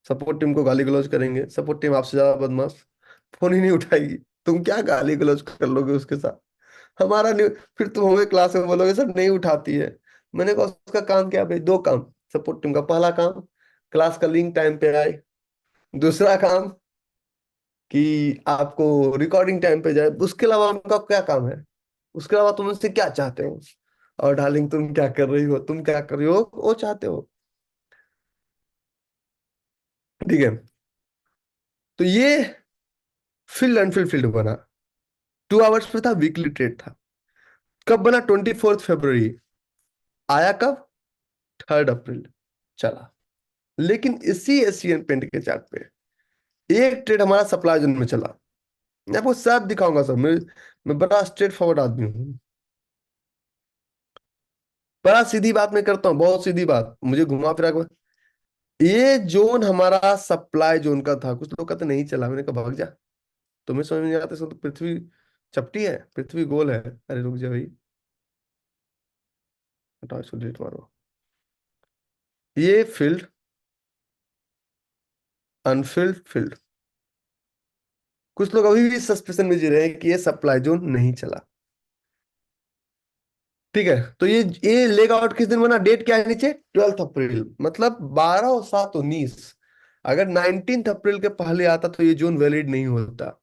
सपोर्ट टीम को गाली गलौज करेंगे, सपोर्ट टीम आपसे ज्यादा बदमाश, फोन ही नहीं उठाएगी। तुम क्या गाली गलौज कर लोगे उसके साथ? हमारा नहीं। फिर तुम होगे क्लास में बोलोगे सर नहीं उठाती है। मैंने कहा उसका काम क्या है भाई? 2 काम सपोर्ट टीम का। पहला काम, क्लास का लिंक टाइम पे आए। दूसरा काम कि आपको रिकॉर्डिंग टाइम पे जाए। उसके अलावा उनका क्या काम है? उसके अलावा तुम उससे क्या चाहते हो? और डार्लिंग तुम क्या कर रही हो, तुम क्या कर रही हो, वो चाहते हो। ठीक है। तो ये फील्ड अनफील्ड फील्ड बना। 2 आवर्स पे था, वीकली ट्रेड था। कब बना? 24 फरवरी। आया कब? 3 अप्रैल। चला। लेकिन इसी एशियन पेंट के चार्ट पे एक ट्रेड हमारा सप्लाई जोन में चला। मैं आपको सब दिखाऊंगा सर। मैं बड़ा स्ट्रेट फॉरवर्ड आदमी हूँ। बड़ा सीधी बात मैं करता हूँ, बहुत सीधी बात, मुझे घुमा फिरा के। ये जोन हमारा सप्लाई जोन का था। कुछ लोग कहते नहीं चला, मैंने कहा भाग जा, तुम्हें समझ में नहीं आता। इसको तो पृथ्वी चपटी है, पृथ्वी गोल है। अरे रुक जा भाई, हटाओ इसको, डिलीट मारो। ये फील्ड, अनफील्ड फील्ड। कुछ लोग अभी भी सस्पेंशन में जी रहे हैं कि ये सप्लाई जोन नहीं चला। ठीक है। तो ये लेग आउट किस दिन बना? डेट क्या है नीचे? 12 अप्रैल, मतलब 12 और 7 19। अगर 19 अप्रैल के पहले आता तो ये जोन वैलिड नहीं होता।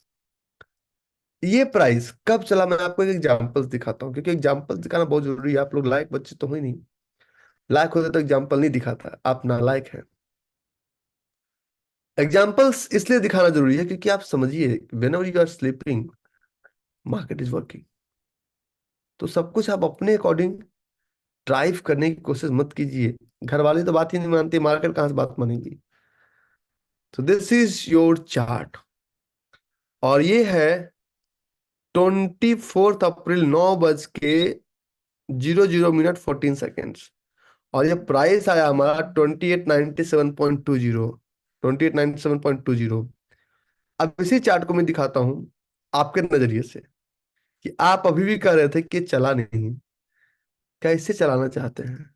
ये प्राइस कब चला? मैं आपको एक एग्जांपल दिखाता हूँ, क्योंकि एग्जांपल दिखाना बहुत जरूरी है। आप लोग लायक बच्चे तो हो ही नहीं। लायक होते तो एग्जांपल नहीं दिखाता, आप नालायक हैं। एग्जांपल्स इसलिए दिखाना जरूरी है क्योंकि आप समझिए, whenever you are sleeping, market is working. तो सब कुछ आप अपने अकॉर्डिंग ड्राइव करने की कोशिश मत कीजिए। घर वाले तो बात ही नहीं मानते, मार्केट कहाँ से बात मानेगी? तो दिस इज योर चार्ट, और ये है 24 अप्रैल 9:00 और ये प्राइस आया हमारा 2897.20। 2897.20। अब इसी चार्ट को मैं दिखाता हूं आपके नजरिए से, कि आप अभी भी कह रहे थे कि चला नहीं, कैसे चलाना चाहते हैं।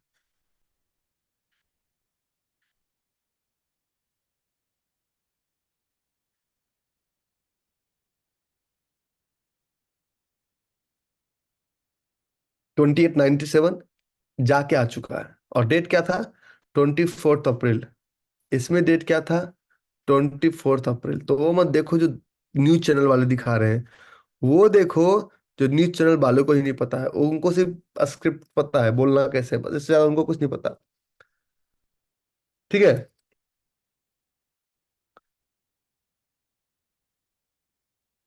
2897 जाके आ चुका है, और डेट क्या था? 24 अप्रैल। इसमें डेट क्या था? 24 अप्रैल। तो वो मत देखो जो न्यूज चैनल वाले दिखा रहे हैं, वो देखो जो न्यूज चैनल वालों को ही नहीं पता है। उनको सिर्फ स्क्रिप्ट पता है, बोलना कैसे है, बस, इससे ज्यादा उनको कुछ नहीं पता। ठीक है।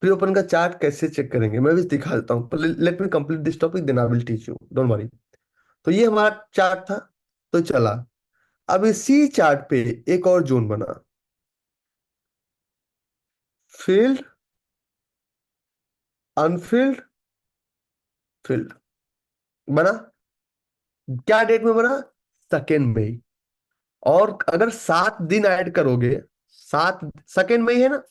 प्री ओपन का चार्ट कैसे चेक करेंगे मैं भी दिखा देता हूँ। Let me complete this topic, then I will teach you, don't worry. तो ये हमारा चार्ट था, तो चला। अब इसी चार्ट पे एक और जोन बना, फील्ड, अनफील्ड फील्ड बना। क्या डेट में बना? 2 मई। और अगर 7 दिन ऐड करोगे, 2 मई है ना,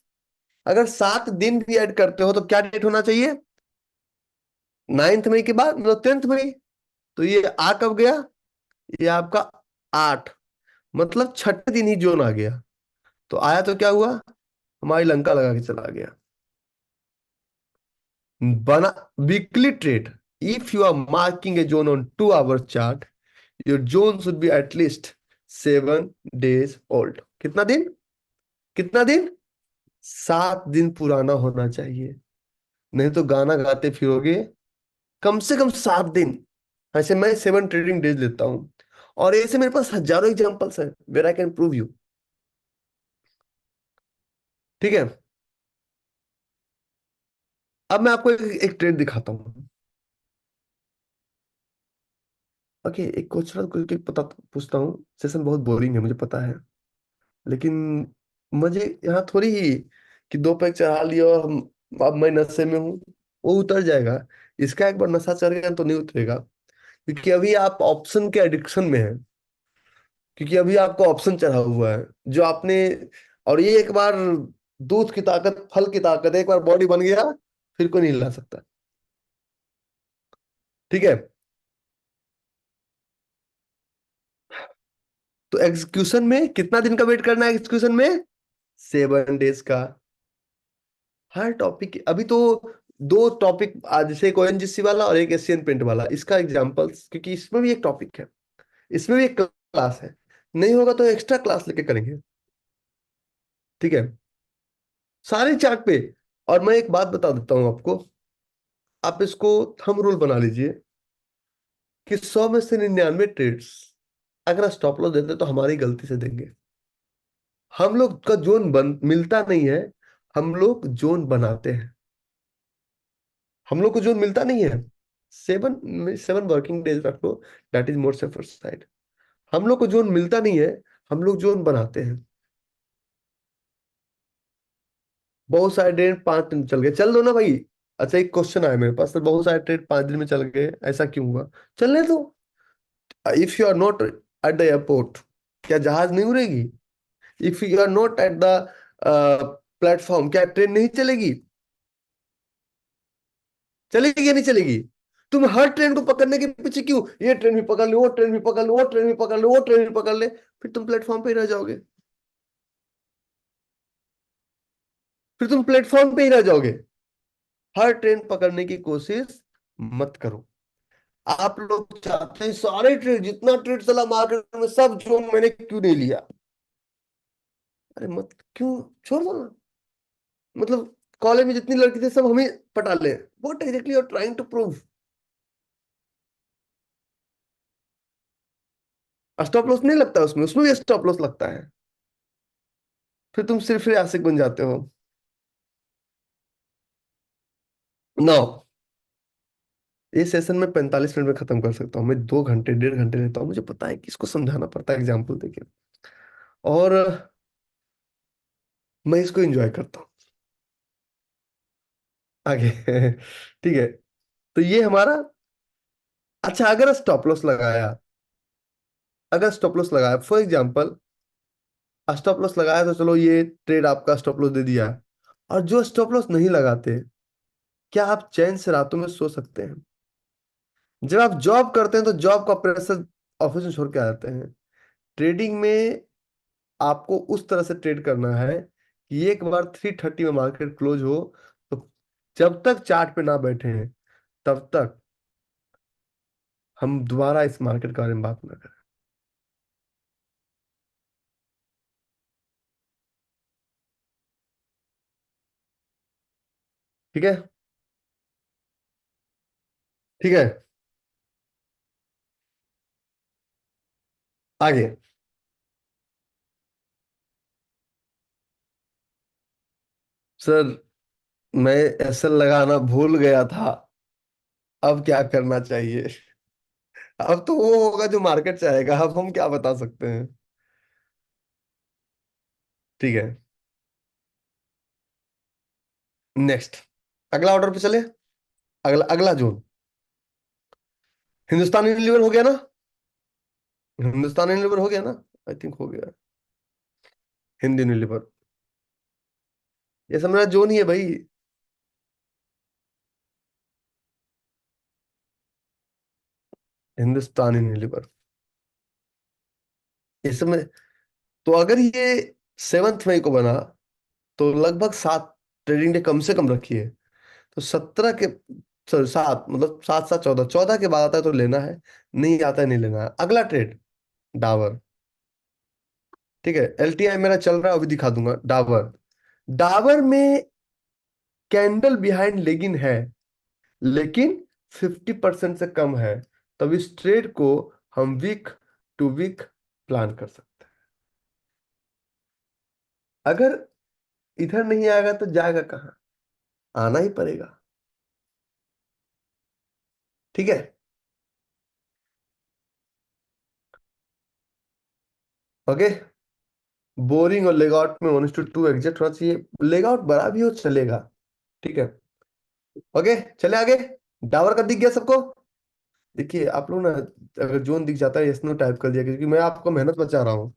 अगर 7 दिन भी ऐड करते हो तो क्या डेट होना चाहिए? 9 मई के बाद, मतलब 10 मई। तो ये आ कब गया? ये आपका 8। मतलब छठे दिन ही जोन आ गया। तो आया तो क्या हुआ, हमारी लंका लगा के चला गया। बना weekly trade, if you are marking a zone on 2 hour chart, your zone should be at least 7 days old. कितना दिन, कितना दिन, 7 दिन पुराना होना चाहिए। नहीं तो गाना गाते फिरोगे। कम से कम 7 दिन। ऐसे मैं 7 ट्रेडिंग डेज लेता हूँ, और ऐसे मेरे पास हजारों एग्जांपल्स हैं where I can prove you. ठीक है। अब मैं आपको एक ट्रेड दिखाता हूँ। ओके, एक क्वेश्चन कुछ पता पूछता हूँ, सेशन बहुत बोरिंग है मुझे पता है, लेकिन मुझे यहाँ थोड़ी ही कि 2 पैक चढ़ा लिया और अब मैं नशे में हूँ, वो उतर जाएगा। इसका एक बार नशा चढ़ गया तो नहीं उतरेगा, क्योंकि अभी आप ऑप्शन के एडिक्शन में हैं। क्योंकि अभी आपको ऑप्शन चढ़ा हुआ है जो आपने, और ये एक बार दूध की ताकत, फल की ताकत है, एक बार बॉडी बन गया फिर कोई नहीं हिला सकता। ठीक है। तो एग्जीक्यूशन में कितना दिन का वेट करना है, एग्जीक्यूशन में 7 डेज का। हर टॉपिक अभी तो 2 टॉपिक आज, जैसे एक ओएनजीसी वाला और एक एशियन पेंट वाला, इसका एग्जांपल्स, क्योंकि इसमें भी एक टॉपिक है, इसमें भी एक क्लास है। नहीं होगा तो एक्स्ट्रा क्लास लेके करेंगे। ठीक है। सारे चार्ट पे। और मैं एक बात बता देता हूं आपको, आप इसको थंब रूल बना लीजिए कि 100 में से 99 ट्रेड्स अगर स्टॉप लॉस देते तो हमारी गलती से देंगे। हम लोग का जोन बन मिलता नहीं है, हम लोग जोन बनाते हैं। हम लोग को जोन मिलता नहीं है। 7 वर्किंग डेज रख लो, that is more safer side. हम लोग को जोन मिलता नहीं है, हम लोग जोन बनाते हैं। बहुत सारे ट्रेड 5 दिन चल गए, चल दो ना भाई। अच्छा, एक क्वेश्चन आया मेरे पास, तो बहुत सारे ट्रेड 5 दिन में चल गए, ऐसा क्यों हुआ? चलने दो। If you are not at the airport, क्या जहाज नहीं उड़ेगी? If you are not at the platform, क्या ट्रेन नहीं चलेगी? चलेगी या नहीं चलेगी? तुम हर ट्रेन को पकड़ने के पीछे क्यों, ये ट्रेन भी पकड़ लो, वो ट्रेन भी पकड़ लो, वो ट्रेन भी पकड़ लो, वो ट्रेन भी पकड़ ले, फिर तुम प्लेटफॉर्म पे ही रह जाओगे। फिर तुम प्लेटफॉर्म पे ही रह जाओगे। हर ट्रेन पकड़ने की कोशिश मत करो। आप लोग चाहते हैं सारे ट्रेड, जितना ट्रेड चला मार्केट में सब जोन मैंने क्यों नहीं लिया? अरे मत, क्यों? छोड़ दो ना। मतलब कॉलेज में जितनी लड़की थी सब हमें पटा ले, what exactly you are trying to prove? Stop loss नहीं लगता उसमें, उसमें भी स्टॉप लॉस लगता है। फिर तुम सिर्फ फिर आशिक बन जाते हो। नो, ये सेशन में 45 मिनट में खत्म कर सकता हूँ, मैं 2 घंटे 1.5 घंटे लेता हूँ, मुझे पता है कि इसको समझाना पड़ता है एग्जाम्पल देके। और मैं इसको एंजॉय करता हूँ। आगे ठीक है। तो ये हमारा, अच्छा अगर स्टॉप लॉस लगाया, अगर स्टॉप लॉस लगाया फॉर एग्जाम्पल, स्टॉप लॉस लगाया तो चलो ये ट्रेड आपका स्टॉप लॉस दे दिया। और जो स्टॉप लॉस नहीं लगाते, क्या आप चैन से रातों में सो सकते हैं? जब आप जॉब करते हैं तो जॉब का प्रेशर ऑफिस में छोड़ के आ जाते हैं। ट्रेडिंग में आपको उस तरह से ट्रेड करना है कि एक बार 3:30 में मार्केट क्लोज हो, तो जब तक चार्ट पे ना बैठे हैं तब तक हम दोबारा इस मार्केट के बारे में बात ना करें। ठीक है। ठीक है। आगे। सर, मैं एसएल लगाना भूल गया था, अब क्या करना चाहिए? अब तो वो होगा जो मार्केट चाहेगा, अब हम क्या बता सकते हैं। ठीक है। नेक्स्ट, अगला ऑर्डर पे चले। अगला अगला जोन हिंदुस्तान यूनिलीवर हो गया ना? हिंदुस्तान यूनिलीवर हो गया ना? आई थिंक हो गया। हिंदी यूनिलीवर, ये सब मेरा जोन ही है भाई। हिंदुस्तान यूनिलीवर। इसमें तो अगर ये 7 मई को बना तो लगभग 7 ट्रेडिंग डे कम से कम रखिए। तो 17 के, सॉरी 7, मतलब 7 7 14, 14 के बाद आता है तो लेना है, नहीं आता है नहीं लेना है। अगला ट्रेड डाबर। ठीक है, एलटीआई मेरा चल रहा है, अभी दिखा दूंगा डाबर। डाबर में कैंडल बिहाइंड लेगिन है, लेकिन 50% से कम है। तब इस ट्रेड को हम वीक टू वीक प्लान कर सकते हैं। अगर इधर नहीं आएगा तो जाएगा कहाँ? आना ही पड़ेगा। ठीक है। ओके। बोरिंग और लेग आउट में 1:2 एग्जिट होना चाहिए। लेग आउट बड़ा भी हो चलेगा। ठीक है। ओके, चले आगे। डावर का दिख गया सबको? देखिए आप लोग ना, अगर जोन दिख जाता है यस नो टाइप कर दिया, क्योंकि मैं आपको मेहनत बचा रहा हूँ।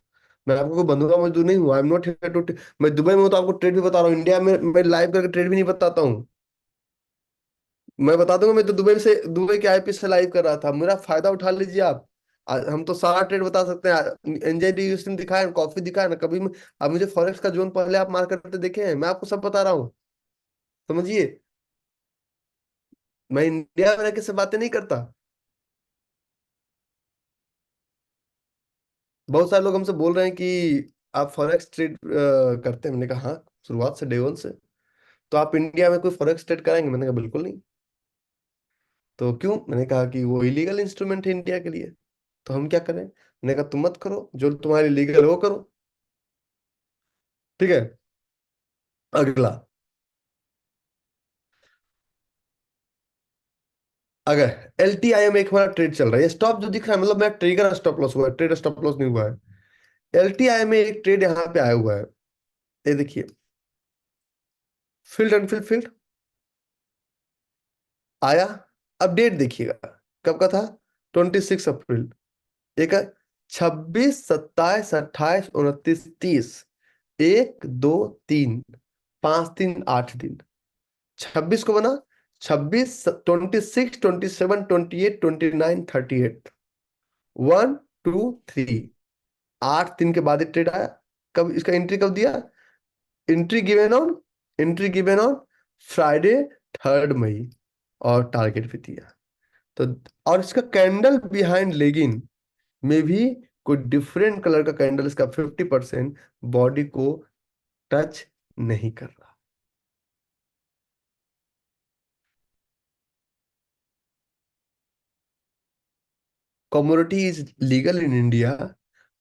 मैं आपको कोई बंधुआ मजदूर नहीं हूँ। I am not here to. मैं दुबई में हूँ तो आपको ट्रेड भी बता रहा हूँ। इंडिया में मैं लाइव करके ट्रेड भी नहीं बताता हूँ। मैं बता दूंगा, मैं तो दुबई से, दुबई के आईपी से लाइव कर रहा था। मेरा फायदा उठा लीजिए आप। हम तो सारा ट्रेड बता सकते हैं। एनजेडी यूएसडी दिखाए, कॉफी दिखाए ना कभी आप मुझे फॉरेक्स का जोन पहले आप मार करते देखे हैं? मैं आपको सब बता रहा हूँ। समझिए, मैं इंडिया में रह के से बातें नहीं करता। बहुत सारे लोग हमसे बोल रहे हैं कि आप फॉरेक्स ट्रेड करते हैं। मैंने कहा हाँ, शुरुआत से, डे 1 से। तो आप इंडिया में कोई फॉरेक्स ट्रेड कराएंगे? मैंने कहा बिल्कुल नहीं। तो क्यों? मैंने कहा कि वो इलीगल इंस्ट्रूमेंट है इंडिया के लिए। तो हम क्या करें? मैंने कहा तुम मत करो, जो तुम्हारी लीगल है वो करो। ठीक है। अगला, अगर एलटीआई में एक हमारा ट्रेड चल रहा है, ये स्टॉप जो दिख रहा है, मतलब मैं ट्रिगर स्टॉप लॉस हुआ है, ट्रेड स्टॉप लॉस नहीं हुआ है। एलटीआई में एक ट्रेड यहाँ पे आया हुआ है, ये देखिए। फील्ड एंड फील्ड आया। अपडेट देखिएगा, कब का था? 26 अप्रैल। एक 26 27 28 29 30, 1 2 3 5 3 8 दिन। 26 को बना। 26 26 27 28 29 1 2 3, 8 दिन के बाद एक ट्रेड आया। कब इसका एंट्री कब दिया? Entry given on, entry given on Friday 3 मई, और टारगेट भी दिया। तो और इसका कैंडल बिहाइंड लेगिन में भी कोई डिफरेंट कलर का कैंडल, इसका 50% बॉडी को टच नहीं कर रहा। Commodity is legal in India,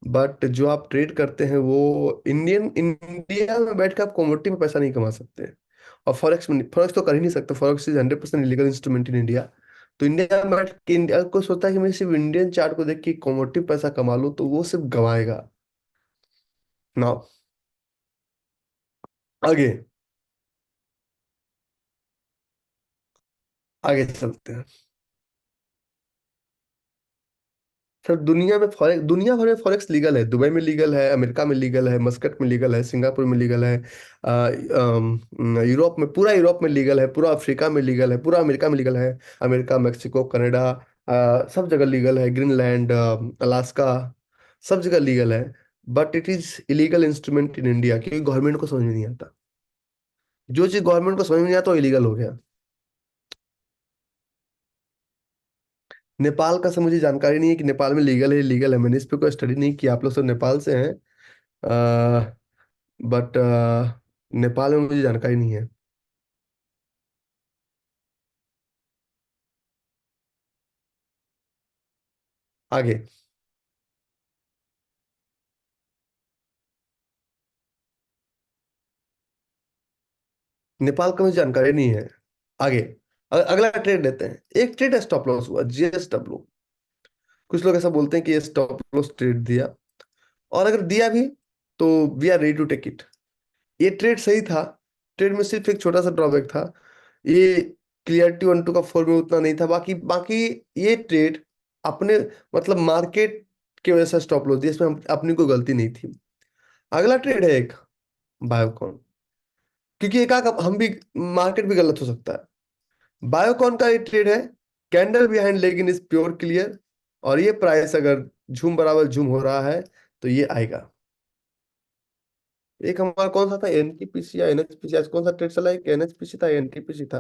but जो आप ट्रेड करते हैं वो इंडिया में बैठ कर आप कमोडिटी में पैसा नहीं कमा सकते। और फॉरेक्स में, फॉरेक्स तो कर ही नहीं सकते। Forex is 100% legal instrument in India. तो इंडिया में बैठ के इंडिया को सोचता है कि मैं सिर्फ इंडियन चार्ट को देख के कमोडिटी पैसा कमा लूं, तो वो सिर्फ गवाएगा ना। आगे, आगे चलते हैं। सर दुनिया में फॉरेक्स, दुनिया भर में फॉरेक्स लीगल है। दुबई में लीगल है, अमेरिका में लीगल है, मस्कट में लीगल है, सिंगापुर में लीगल है, यूरोप में, पूरा यूरोप में लीगल है, पूरा अफ्रीका में लीगल है, पूरा अमेरिका में लीगल है। अमेरिका, मेक्सिको, कनाडा, सब जगह लीगल है। ग्रीनलैंड, अलास्का, सब जगह लीगल है। But it is illegal instrument in India, क्योंकि गवर्नमेंट को समझ में नहीं आता। जो चीज गवर्नमेंट को समझ में नहीं आता वो इलीगल हो गया। नेपाल का से मुझे जानकारी नहीं है कि नेपाल में लीगल है इलीगल है। मैंने इस पे कोई स्टडी नहीं किया। आप लोग सब नेपाल से हैं, बट नेपाल में मुझे जानकारी नहीं है। आगे, नेपाल का मुझे जानकारी नहीं है। आगे, अगला ट्रेड लेते हैं। एक ट्रेड स्टॉप लॉस हुआ, जेएसडब्ल्यू। कुछ लोग ऐसा बोलते हैं कि ये स्टॉप लॉस ट्रेड दिया, और अगर दिया भी तो we are ready to take it. ये ट्रेड सही था। ट्रेड में सिर्फ एक छोटा सा ड्रॉबैक था, ये क्लियरिटी 1 2 का 4 में उतना नहीं था। बाकी बाकी ये ट्रेड अपने, मतलब मार्केट की वजह से स्टॉप लॉस दिया, इसमें अपनी कोई गलती नहीं थी। अगला ट्रेड है एक बायोकॉन, क्योंकि एक आग हम भी, मार्केट भी गलत हो सकता है। बायोकॉन का ये ट्रेड है, कैंडल बिहाइंड लेकिन इज प्योर क्लियर, और ये प्राइस अगर झूम बराबर झूम हो रहा है तो ये आएगा। एक हमारा कौन सा था, एनटीपीसी या एनएचपीसी, आज कौन सा ट्रेड चला, एक एनएचपीसी था एनटीपीसी था,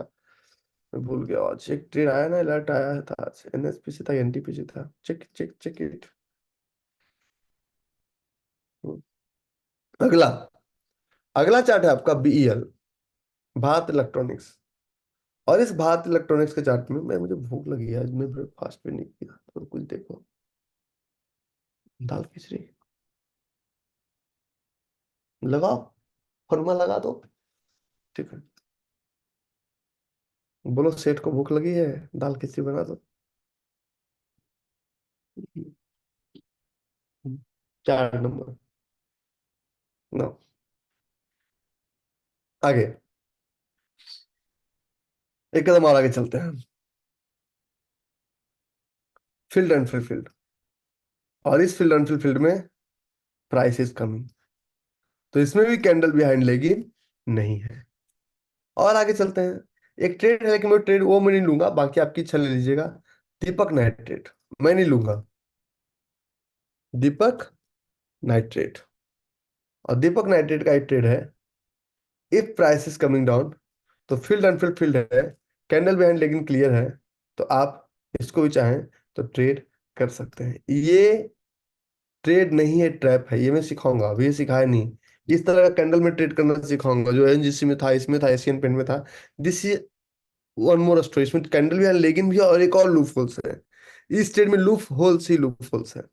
मैं भूल गया। आज एक ट्रेड आया ना, अलर्ट आया था आज, एनएचपीसी था एनटीपीसी था, चेक चेक चेक इट। अगला, अगला चार्ट है आपका बीईएल, भारत इलेक्ट्रॉनिक्स। और इस भारत इलेक्ट्रॉनिक्स के चार्ट में, मैं मुझे भूख लगी है आज, मैं ब्रेकफास्ट भी नहीं किया, तो कुछ देखो। दाल खिचड़ी लगाओ, फरमा लगा दो। ठीक है, बोलो सेठ को भूख लगी है, दाल खिचड़ी बना दो। 4 नंबर। नो, आगे, एक कदम और आगे चलते हैं। फील्ड एंड फ्री फील्ड, और इस फील्ड एंड फ्री फील्ड में प्राइस इज कमिंग, तो इसमें भी कैंडल बिहाइंड लेगी नहीं है। और आगे चलते हैं। एक ट्रेड है, लेकिन वो ट्रेड वो मैं नहीं लूंगा, बाकी आपकी इच्छा ले लीजिएगा। दीपक नाइट्रेट, मैं नहीं लूंगा। दीपक नाइट्रेट, और दीपक नाइट्रेट का एक ट्रेड है, if price is coming down, तो फील्ड अनफिल्ड फील्ड है, कैंडल बिहाइंड लेकिन क्लियर है, तो आप इसको भी चाहें तो ट्रेड कर सकते हैं। ये ट्रेड नहीं है, ट्रैप है, ये मैं सिखाऊंगा, अभी ये सिखाया नहीं। इस तरह का कैंडल में ट्रेड करना सिखाऊंगा, जो एनजीसी में था, इसमें था, एशियन पेंट में था। This is one more story, इसमें कैंडल भी है लेकिन भी, और एक और लूप होल्स है। इस ट्रेड में लूप होल्स ही लूप होल्स है।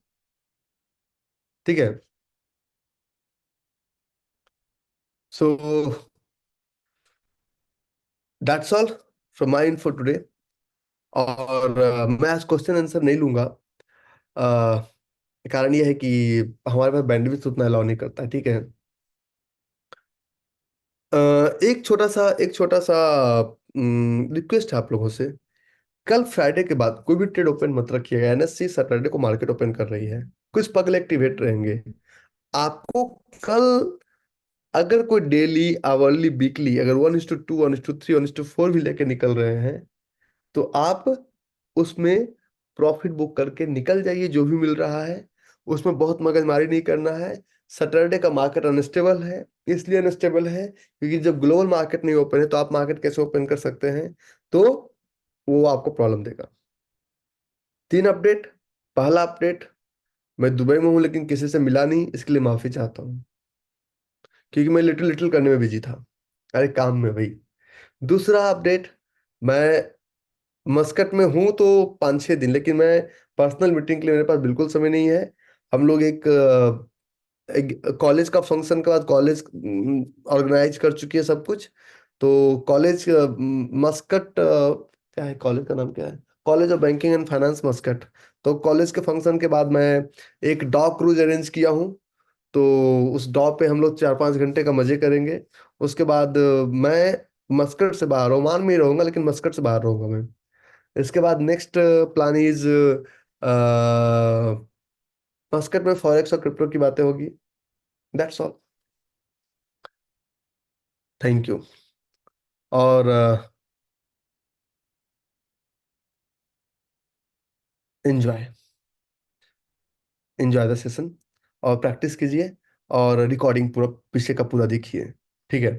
ठीक है। So that's all from my info today. और मैं आज क्वेश्चन आंसर नहीं लूंगा। uh, कारण यह है कि हमारे पास बैंडविड्थ उतना अलाउ नहीं करता है। ठीक है। एक छोटा सा रिक्वेस्ट है आप लोगों से। कल फ्राइडे के बाद कोई भी ट्रेड ओपन मत रखिएगा, एनएससी सैटरडे को मार्केट ओपन कर रही है, कुछ पगले एक्टिवेट रहेंगे। आपको कल, अगर कोई डेली आवरली वीकली अगर 1:2 1:3 1:4 भी लेके निकल रहे हैं, तो आप उसमें प्रॉफिट बुक करके निकल जाइए, जो भी मिल रहा है उसमें बहुत मगजमारी नहीं करना है। सैटरडे का मार्केट अनस्टेबल है, इसलिए अनस्टेबल है क्योंकि जब ग्लोबल मार्केट नहीं ओपन है तो आप मार्केट कैसे ओपन कर सकते हैं, तो वो आपको प्रॉब्लम देगा। 3 अपडेट। पहला अपडेट, मैं दुबई में हूं लेकिन किसी से मिला नहीं, इसके लिए माफी चाहता हूँ, क्योंकि मैं लिटिल लिटिल करने में बिजी था, अरे काम में भाई। दूसरा अपडेट, मैं मस्कट में हूँ तो 5-6 दिन, लेकिन मैं पर्सनल मीटिंग के लिए मेरे पास बिल्कुल समय नहीं है। हम लोग एक कॉलेज का फंक्शन के बाद कॉलेज ऑर्गेनाइज कर चुकी है सब कुछ। तो कॉलेज मस्कट, क्या है कॉलेज का नाम, क्या है, college of banking and finance Muscat. तो कॉलेज के फंक्शन के बाद मैं एक डॉग क्रूज अरेंज किया हूँ, तो उस डॉग पे हम लोग 4-5 घंटे का मजे करेंगे। उसके बाद मैं मस्कट से बाहर, ओमान में ही रहूंगा लेकिन मस्कट से बाहर रहूंगा मैं। इसके बाद नेक्स्ट प्लान इज, मस्कट में फॉरेक्स और क्रिप्टो की बातें होगी। That's all. Thank you. और एंजॉय, एंजॉय द सेशन, और प्रैक्टिस कीजिए, और रिकॉर्डिंग पूरा पीछे का पूरा देखिए। ठीक है।